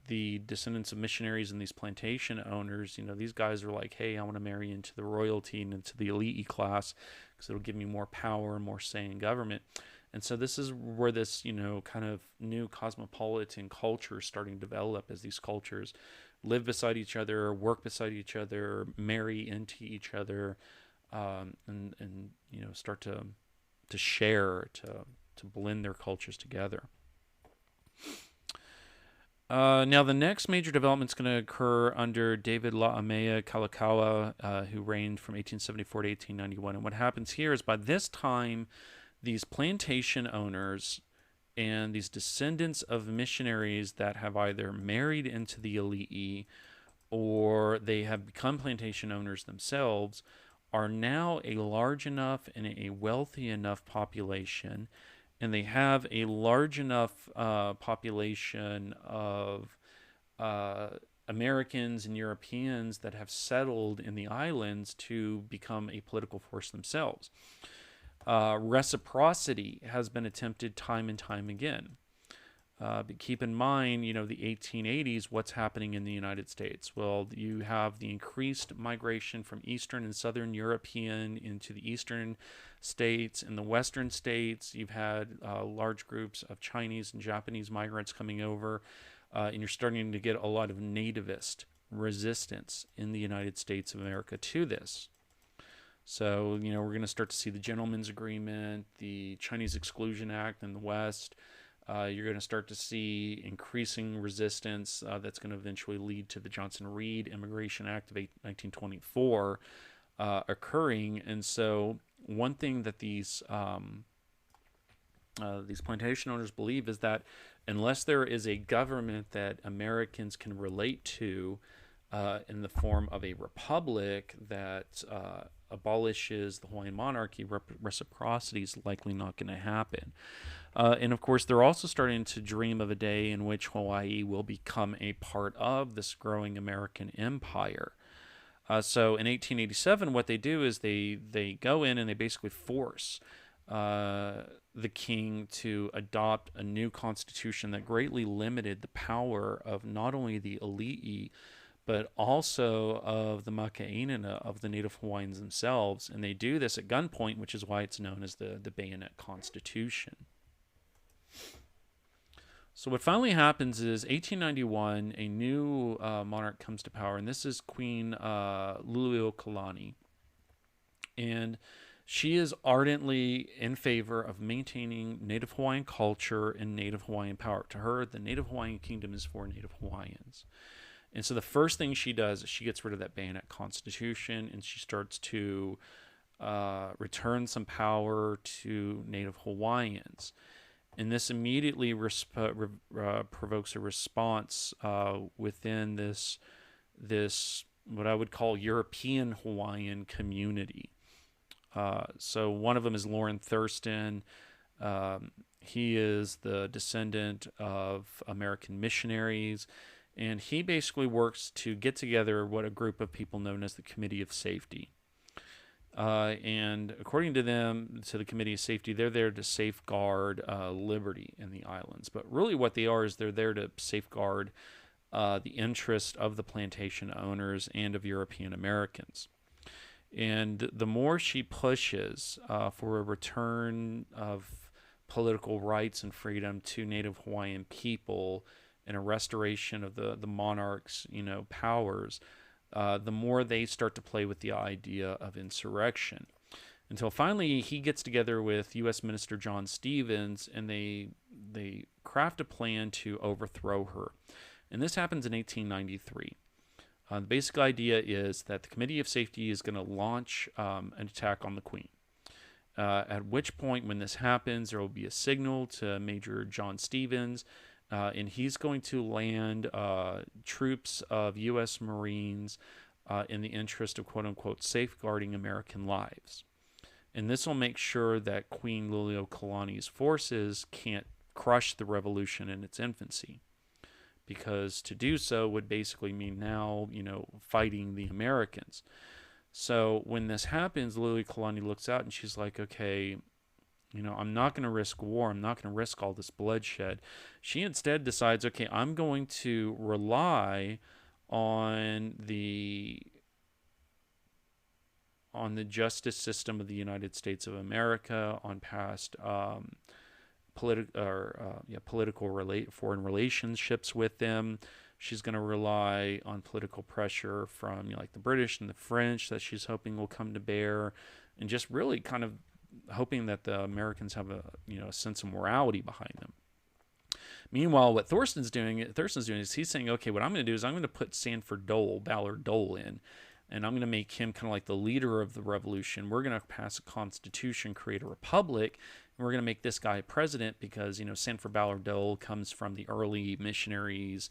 the descendants of missionaries and these plantation owners. These guys are like, hey, I want to marry into the royalty and into the Ali'i class because it'll give me more power and more say in government. And so this is where this, kind of new cosmopolitan culture is starting to develop, as these cultures live beside each other, work beside each other, marry into each other, and start to share, to blend their cultures together. Now, the next major development is going to occur under David La'amea Kalakaua, who reigned from 1874 to 1891. And what happens here is, by this time, these plantation owners and these descendants of missionaries that have either married into the Ali'i or they have become plantation owners themselves are now a large enough and a wealthy enough population, and they have a large enough population of Americans and Europeans that have settled in the islands to become a political force themselves. Reciprocity has been attempted time and time again. But keep in mind, the 1880s, what's happening in the United States? Well, you have the increased migration from Eastern and Southern European into the Eastern states and the Western states. You've had large groups of Chinese and Japanese migrants coming over, and you're starting to get a lot of nativist resistance in the United States of America to this. So, we're going to start to see the Gentleman's Agreement, the Chinese Exclusion Act in the West. You're going to start to see increasing resistance that's going to eventually lead to the Johnson-Reed Immigration Act of 1924 occurring. And so one thing that these plantation owners believe is that unless there is a government that Americans can relate to, in the form of a republic that abolishes the Hawaiian monarchy, reciprocity is likely not going to happen. And of course, they're also starting to dream of a day in which Hawaii will become a part of this growing American empire. So in 1887, what they do is they go in and they basically force the king to adopt a new constitution that greatly limited the power of not only the elite but also of the Maka'inina, of the Native Hawaiians themselves. And they do this at gunpoint, which is why it's known as the Bayonet Constitution. So what finally happens is 1891, a new monarch comes to power, and this is Queen Luluiʻokalani. And she is ardently in favor of maintaining Native Hawaiian culture and Native Hawaiian power. To her, the Native Hawaiian kingdom is for Native Hawaiians. And so the first thing she does is she gets rid of that Bayonet Constitution, and she starts to return some power to Native Hawaiians. And this immediately provokes a response within this what I would call European Hawaiian community. So one of them is Lauren Thurston. He is the descendant of American missionaries, and he basically works to get together what a group of people known as the Committee of Safety. And according to them, to the Committee of Safety, they're there to safeguard liberty in the islands. But really what they are is they're there to safeguard the interest of the plantation owners and of European Americans. And the more she pushes for a return of political rights and freedom to Native Hawaiian people and a restoration of the monarch's, powers, the more they start to play with the idea of insurrection. Until finally he gets together with U.S. Minister John Stevens, and they craft a plan to overthrow her. And this happens in 1893. The basic idea is that the Committee of Safety is going to launch an attack on the Queen. At which point, when this happens, there will be a signal to Major John Stevens, and he's going to land troops of U.S. Marines in the interest of, quote-unquote, safeguarding American lives. And this will make sure that Queen Luluiʻokalani's forces can't crush the revolution in its infancy. Because to do so would basically mean now, fighting the Americans. So when this happens, Luluiʻokalani looks out and she's like, okay, I'm not going to risk war. I'm not going to risk all this bloodshed. She instead decides, okay, I'm going to rely on the justice system of the United States of America, on past foreign relationships with them. She's going to rely on political pressure from like the British and the French that she's hoping will come to bear, and just really kind of hoping that the Americans have a sense of morality behind them. Meanwhile, what Thurston's doing is he's saying, okay, what I'm going to do is I'm going to put Ballard Dole in, and I'm going to make him kind of like the leader of the revolution. We're going to pass a constitution, create a republic, and we're going to make this guy president because, Sanford Ballard Dole comes from the early missionaries.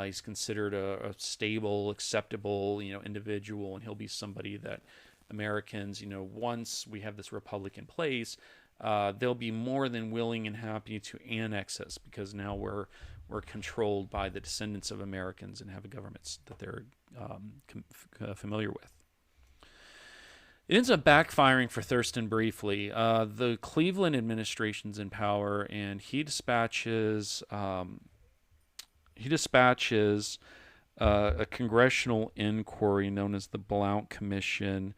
He's considered a stable, acceptable, individual, and he'll be somebody that Americans, once we have this republic in place, they'll be more than willing and happy to annex us because now we're controlled by the descendants of Americans and have a government that they're familiar with. It ends up backfiring for Thurston briefly. The Cleveland administration's in power, and he dispatches a congressional inquiry known as the Blount Commission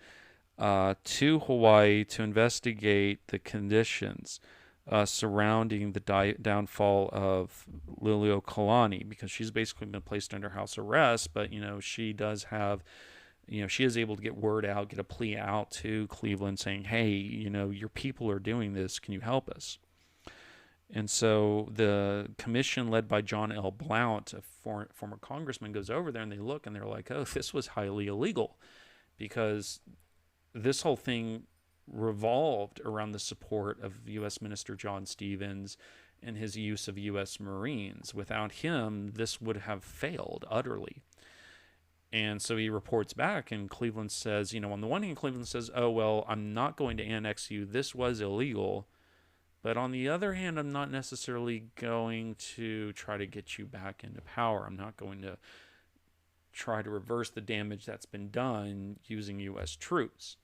to Hawaii to investigate the conditions surrounding the downfall of Luluiʻokalani, because she's basically been placed under house arrest, but she does have, she is able to get word out, get a plea out to Cleveland saying, hey, your people are doing this, can you help us? And so the commission led by John L. Blount, a former congressman, goes over there and they look and they're like, oh, this was highly illegal, because this whole thing revolved around the support of U.S. Minister John Stevens and his use of U.S. Marines. Without him, this would have failed utterly. And so he reports back, and Cleveland says, on the one hand, Cleveland says, oh, well, I'm not going to annex you. This was illegal. But on the other hand, I'm not necessarily going to try to get you back into power. I'm not going to try to reverse the damage that's been done using U.S. troops.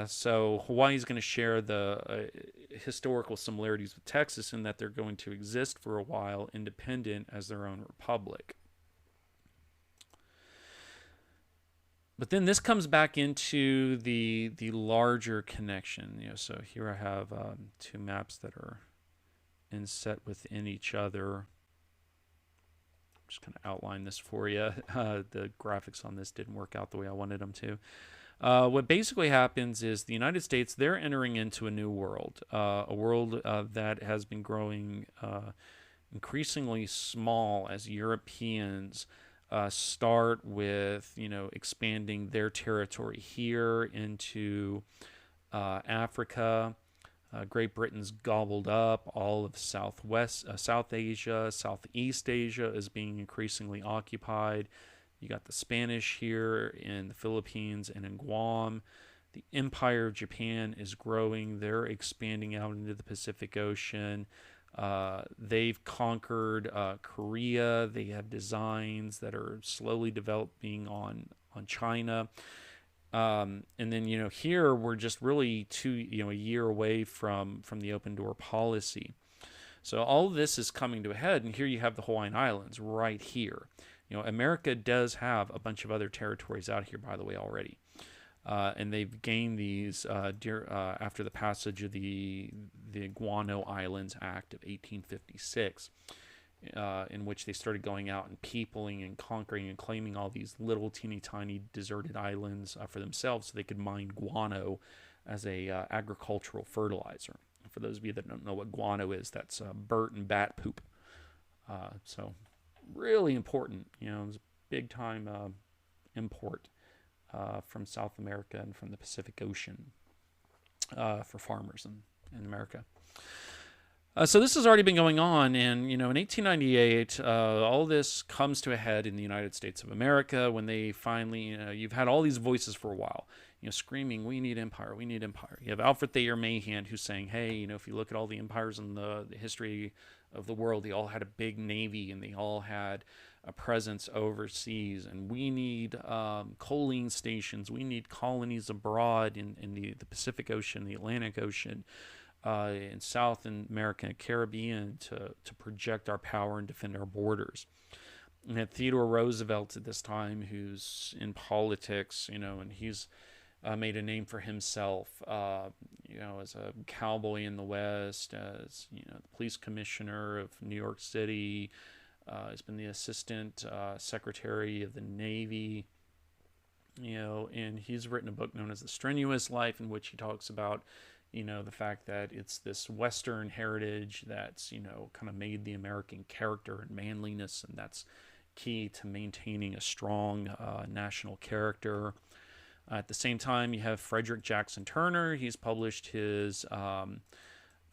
So Hawaii is going to share the historical similarities with Texas in that they're going to exist for a while independent as their own republic. But then this comes back into the larger connection. So here I have two maps that are inset within each other. I'm just going to outline this for you. The graphics on this didn't work out the way I wanted them to. What basically happens is the United States, they're entering into a new world, a world that has been growing increasingly small as Europeans start with, expanding their territory here into Africa. Great Britain's gobbled up all of South Asia. Southeast Asia is being increasingly occupied. You got the Spanish here in the Philippines and in Guam. The Empire of Japan is growing. They're expanding out into the Pacific Ocean. They've conquered Korea. They have designs that are slowly developing on China. And then, here we're just really a year away from the open door policy. So all of this is coming to a head, and here you have the Hawaiian Islands right here. America does have a bunch of other territories out here, by the way, already. And they've gained these after the passage of the Guano Islands Act of 1856, in which they started going out and peopling and conquering and claiming all these little teeny tiny deserted islands for themselves so they could mine guano as a agricultural fertilizer. And for those of you that don't know what guano is, that's bird and bat poop. So really important, it's a big time import from South America and from the Pacific Ocean for farmers in America. So this has already been going on, and in 1898, all this comes to a head in the United States of America when they finally, you've had all these voices for a while, screaming, "We need empire, we need empire." You have Alfred Thayer Mahan who's saying, "Hey, if you look at all the empires in the history of the world, they all had a big navy and they all had a presence overseas, and we need coaling stations, we need colonies abroad in the Pacific Ocean, the Atlantic Ocean." In South America and Caribbean to project our power and defend our borders. And had Theodore Roosevelt at this time, who's in politics, and he's made a name for himself, as a cowboy in the West, as the police commissioner of New York City. He's been the assistant secretary of the Navy. And he's written a book known as The Strenuous Life, in which he talks about the fact that it's this Western heritage that's, kind of made the American character and manliness, and that's key to maintaining a strong national character. At the same time, you have Frederick Jackson Turner. He's published his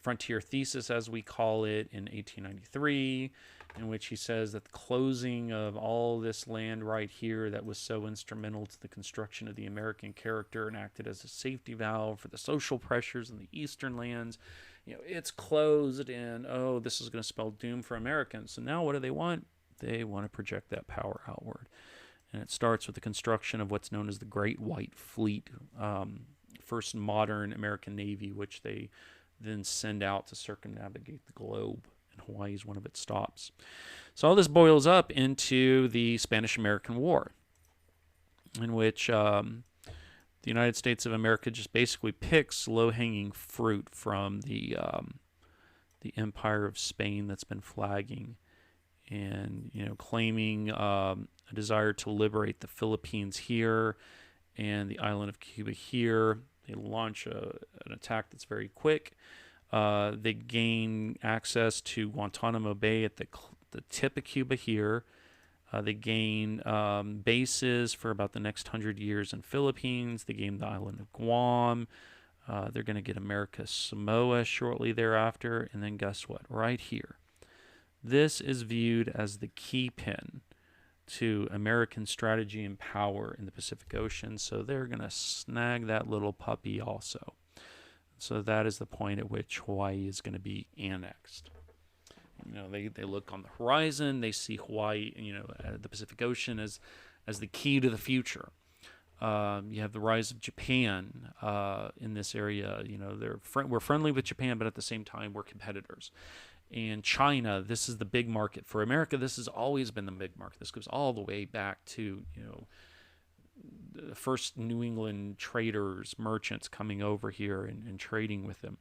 frontier thesis, as we call it, in 1893, in which he says that the closing of all this land right here that was so instrumental to the construction of the American character and acted as a safety valve for the social pressures in the eastern lands, it's closed, and this is going to spell doom for Americans. So now what do they want? They want to project that power outward. And it starts with the construction of what's known as the Great White Fleet, first modern American Navy, which they then send out to circumnavigate the globe. And Hawaii is one of its stops. So all this boils up into the Spanish-American War, in which the United States of America just basically picks low-hanging fruit from the Empire of Spain that's been flagging, and claiming a desire to liberate the Philippines here and the island of Cuba here. They launch an attack that's very quick. They gain access to Guantanamo Bay at the tip of Cuba here. They gain bases for about the next 100 years in Philippines. They gain the island of Guam. They're going to get America Samoa shortly thereafter. And then guess what? Right here. This is viewed as the key pin to American strategy and power in the Pacific Ocean. So they're going to snag that little puppy also. So that is the point at which Hawaii is going to be annexed. They look on the horizon. They see Hawaii, the Pacific Ocean as the key to the future. You have the rise of Japan in this area. We're friendly with Japan, but at the same time, we're competitors. And China, this is the big market. For America, this has always been the big market. This goes all the way back to, the first New England traders, merchants coming over here and trading with them.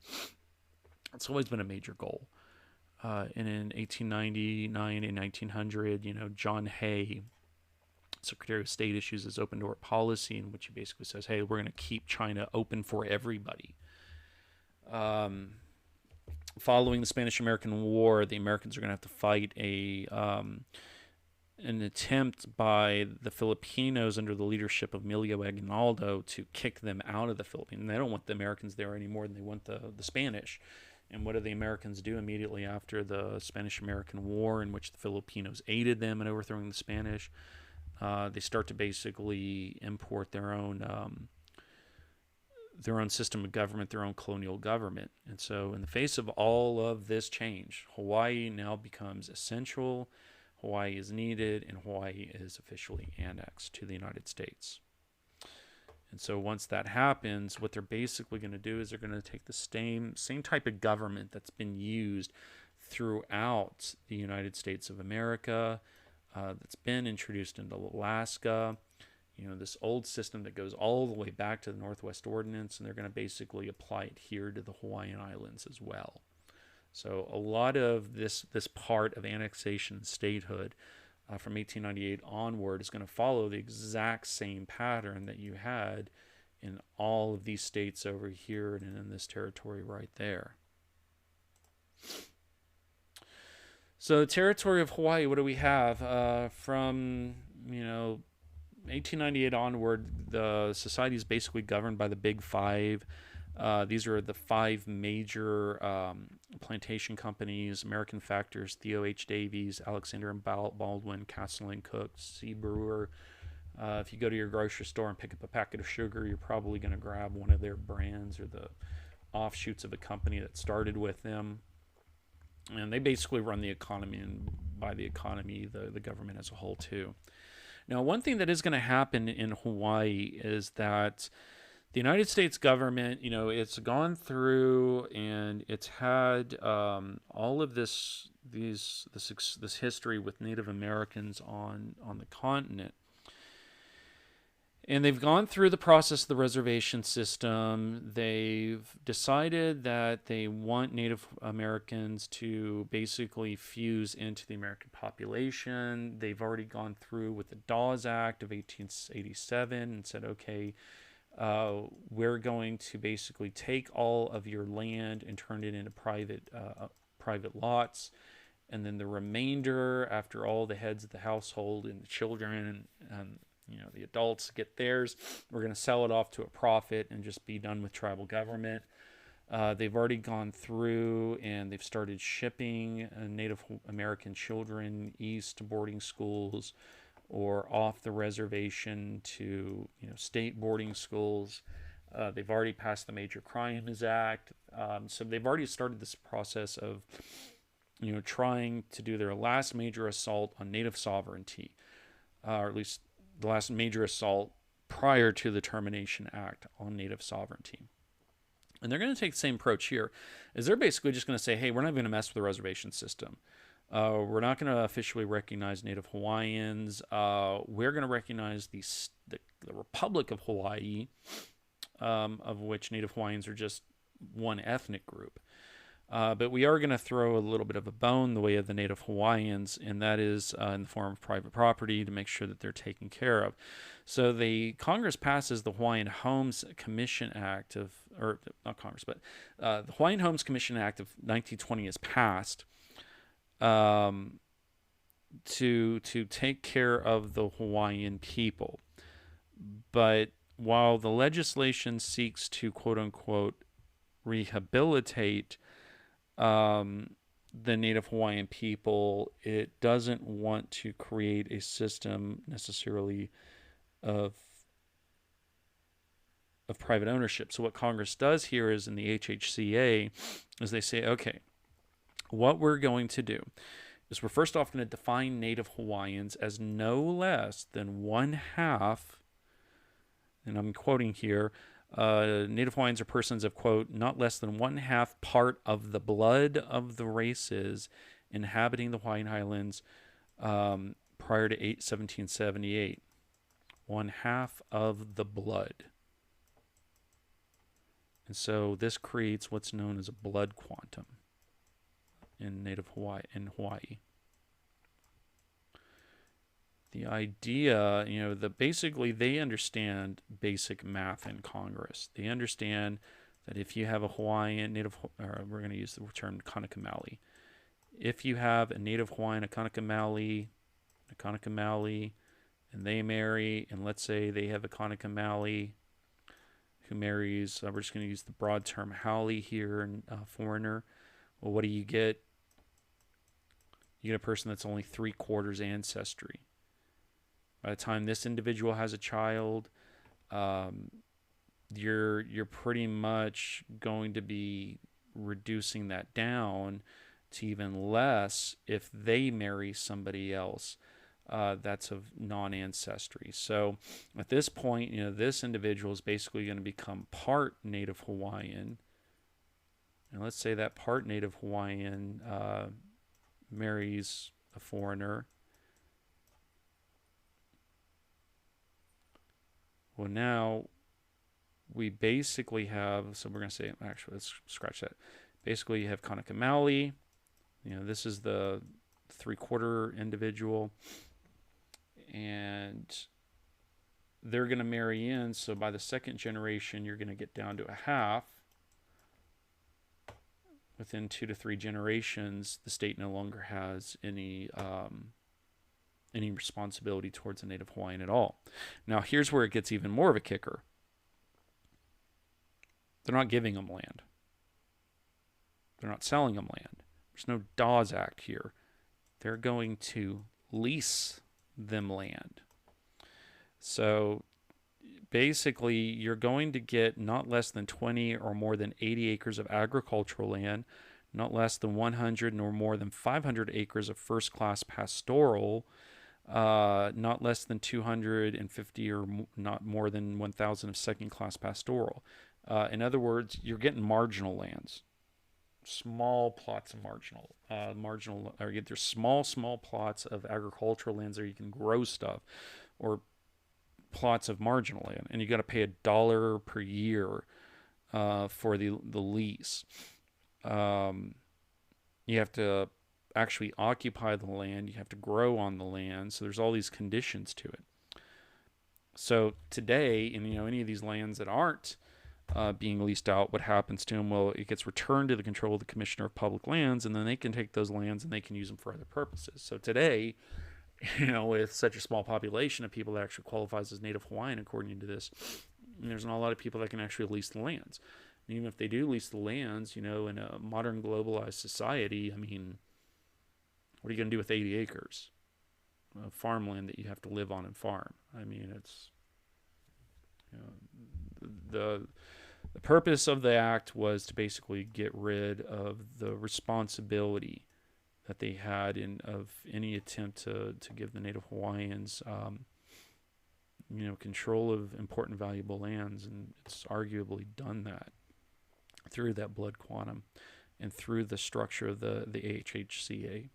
It's always been a major goal. And in 1899 and 1900, John Hay, Secretary of State, issues his open door policy, in which he basically says, hey, we're going to keep China open for everybody. Following the Spanish-American War, the Americans are going to have to fight an attempt by the Filipinos under the leadership of Emilio Aguinaldo to kick them out of the Philippines. And they don't want the Americans there anymore than they want the Spanish. And what do the Americans do immediately after the Spanish-American War, in which the Filipinos aided them in overthrowing the Spanish? They start to basically import their own system of government, their own colonial government. And so in the face of all of this change, Hawaii now becomes essential, Hawaii is needed, and Hawaii is officially annexed to the United States. And so once that happens, what they're basically going to do is they're going to take the same type of government that's been used throughout the United States of America, that's been introduced into Alaska, this old system that goes all the way back to the Northwest Ordinance, and they're going to basically apply it here to the Hawaiian Islands as well. So a lot of this part of annexation and statehood from 1898 onward is going to follow the exact same pattern that you had in all of these states over here and in this territory right there. So the territory of Hawaii, what do we have? From 1898 onward, the society is basically governed by the Big Five. These are the five major plantation companies: American Factors, Theo H. Davies, Alexander and Baldwin, Castle and Cook, C. Brewer. If you go to your grocery store and pick up a packet of sugar, you're probably going to grab one of their brands or the offshoots of a company that started with them. And they basically run the economy, and by the economy, the government as a whole too. Now, one thing that is going to happen in Hawaii is that the United States government, it's gone through and it's had all of this history with Native Americans on the continent. And they've gone through the process of the reservation system. They've decided that they want Native Americans to basically fuse into the American population. They've already gone through with the Dawes Act of 1887 and said, okay, we're going to basically take all of your land and turn it into private lots. And then the remainder, after all the heads of the household and the children and the adults get theirs, we're going to sell it off to a profit and just be done with tribal government. They've already gone through and they've started shipping Native American children east to boarding schools or off the reservation to state boarding schools. They've already passed the Major Crimes Act. So they've already started this process of trying to do their last major assault on Native sovereignty, or at least the last major assault prior to the Termination Act on Native sovereignty. And they're going to take the same approach here, is they're basically just going to say, hey, we're not going to mess with the reservation system. We're not going to officially recognize Native Hawaiians. We're going to recognize the Republic of Hawaii, of which Native Hawaiians are just one ethnic group. But we are going to throw a little bit of a bone the way of the Native Hawaiians, and that is in the form of private property to make sure that they're taken care of. So the Congress passes the Hawaiian Homes Commission Act the Hawaiian Homes Commission Act of 1920 is passed to take care of the Hawaiian people. But while the legislation seeks to quote unquote rehabilitate the Native Hawaiian people, it doesn't want to create a system necessarily of private ownership. So what Congress does here is in the HHCA is they say, okay, what we're going to do is we're first off going to define Native Hawaiians as no less than one half, and I'm quoting here, Native Hawaiians are persons of, quote, not less than one half part of the blood of the races inhabiting the Hawaiian Islands prior to 1778. One half of the blood. And so this creates what's known as a blood quantum in Hawaii. The idea, basically they understand basic math in Congress. They understand that if you have a Hawaiian we're going to use the term Kanaka Maoli. If you have a Native Hawaiian, a Kanaka Maoli, and they marry, and let's say they have a Kanaka Maoli who marries, we're just going to use the broad term haole here, and foreigner. Well, what do you get? You get a person that's only 3/4 ancestry. By the time this individual has a child, you're pretty much going to be reducing that down to even less if they marry somebody else that's of non-ancestry. So at this point, this individual is basically going to become part Native Hawaiian. And let's say that part Native Hawaiian marries a foreigner. Well, now we basically have, so we're going to say, actually, let's scratch that. Basically, you have Kanaka Maoli. This is the 3/4 individual. And they're going to marry in. So by the second generation, you're going to get down to a half. Within 2 to 3 generations, the state no longer has any responsibility towards a Native Hawaiian at all. Now, here's where it gets even more of a kicker. They're not giving them land. They're not selling them land. There's no Dawes Act here. They're going to lease them land. So basically, you're going to get not less than 20 or more than 80 acres of agricultural land, not less than 100 nor more than 500 acres of first-class pastoral, not less than 250 or not more than 1,000 of second-class pastoral. In other words, you're getting marginal lands, small plots of there's small plots of agricultural lands where you can grow stuff, or plots of marginal land, and you got to pay $1 per year for the lease. You have to actually occupy the land. You have to grow on the land. So there's all these conditions to it. So today, in any of these lands that aren't being leased out, what happens to them? Well, it gets returned to the control of the Commissioner of Public Lands, and then they can take those lands and they can use them for other purposes. So today, with such a small population of people that actually qualifies as Native Hawaiian according to this, there's not a lot of people that can actually lease the lands. And even if they do lease the lands, in a modern globalized society, what are you going to do with 80 acres of farmland that you have to live on and farm? It's the purpose of the act was to basically get rid of the responsibility that they had of any attempt to give the Native Hawaiians control of important, valuable lands, and it's arguably done that through that blood quantum and through the structure of the AHHCA.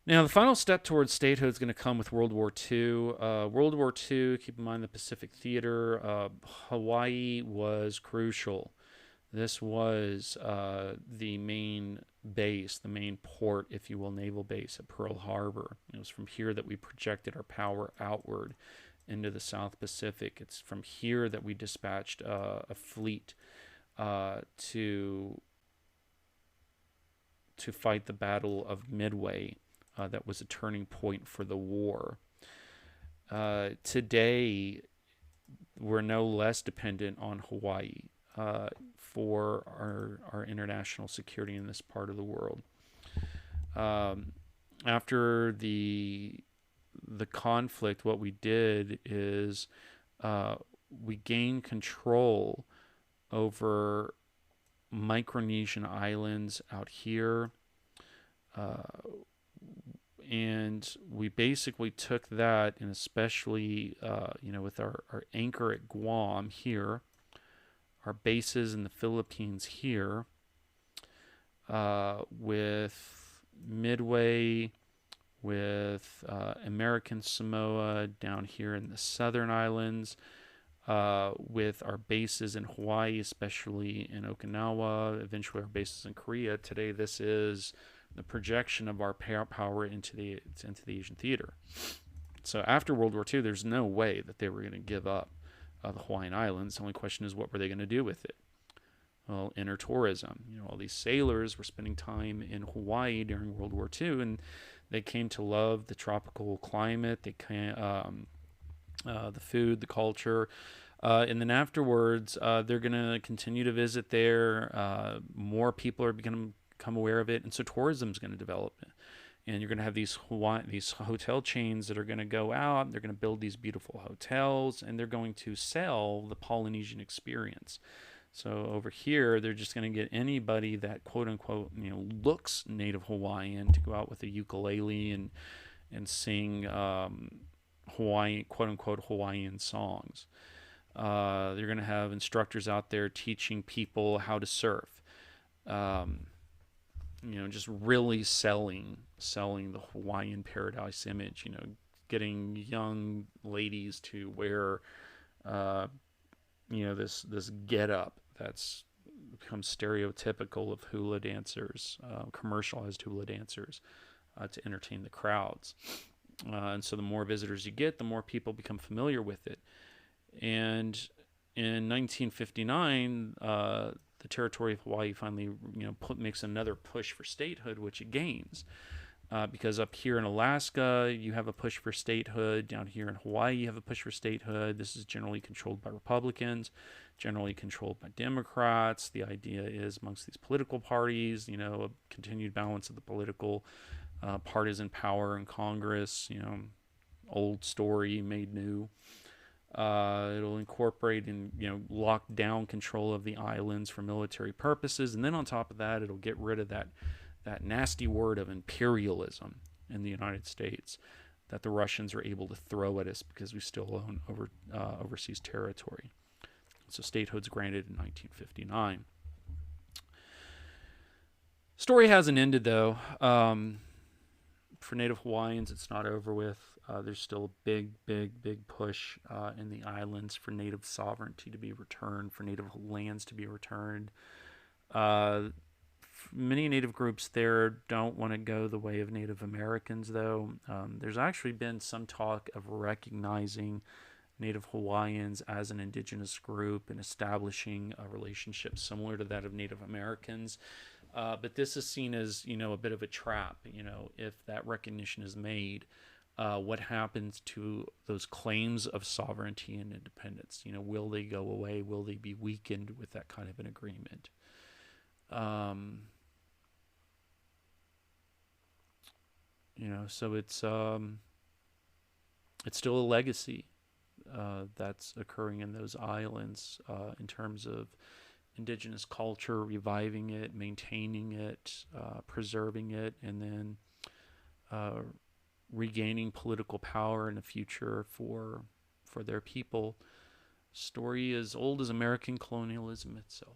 Now, the final step towards statehood is going to come with World War II. World War II, keep in mind the Pacific Theater, Hawaii was crucial. This was the main base, the main port, if you will, naval base at Pearl Harbor. It was from here that we projected our power outward into the South Pacific. It's from here that we dispatched a fleet to fight the Battle of Midway. That was a turning point for the war. Today, we're no less dependent on Hawaii. for our international security in this part of the world. Um, After the conflict, what we did is uh, we gained control over Micronesian islands out here. Uh, and we basically took that, and especially, with our anchor at Guam here, our bases in the Philippines here, with Midway, with American Samoa down here in the southern islands, with our bases in Hawaii, especially in Okinawa, eventually our bases in Korea. Today, this is the projection of our power into the Asian theater. So after World War II, there's no way that they were going to give up the Hawaiian Islands. The only question is, what were they going to do with it? Well, enter tourism. All these sailors were spending time in Hawaii during World War II, and they came to love the tropical climate. They came, the food, the culture. And then afterwards, they're going to continue to visit there. More people are going to become aware of it, and so tourism is going to develop. And you're going to have these hotel chains that are going to go out. They're going to build these beautiful hotels, and they're going to sell the Polynesian experience. So over here, they're just going to get anybody that quote unquote looks native Hawaiian to go out with a ukulele and sing Hawaiian quote unquote Hawaiian songs. They're going to have instructors out there teaching people how to surf. Just really selling the Hawaiian paradise image. Getting young ladies to wear, this get up that's become stereotypical of hula dancers, commercialized hula dancers, to entertain the crowds. And so the more visitors you get, the more people become familiar with it. And in 1959, the territory of Hawaii finally, makes another push for statehood, which it gains. Because up here in Alaska, you have a push for statehood. Down here in Hawaii, you have a push for statehood. This is generally controlled by Republicans, generally controlled by Democrats. The idea is amongst these political parties, a continued balance of the political partisan power in Congress, old story made new. It'll incorporate and lock down control of the islands for military purposes, and then on top of that, it'll get rid of that nasty word of imperialism in the United States that the Russians are able to throw at us because we still own overseas territory. So statehood's granted in 1959. Story hasn't ended though. For Native Hawaiians, it's not over with. There's still a big push in the islands for Native sovereignty to be returned, for Native lands to be returned. Many Native groups there don't want to go the way of Native Americans, though. There's actually been some talk of recognizing Native Hawaiians as an indigenous group and establishing a relationship similar to that of Native Americans. But this is seen as, a bit of a trap. If that recognition is made, what happens to those claims of sovereignty and independence? Will they go away? Will they be weakened with that kind of an agreement? So it's still a legacy that's occurring in those islands in terms of indigenous culture, reviving it, maintaining it, preserving it, and then regaining political power in the future for their people. Story as old as American colonialism itself.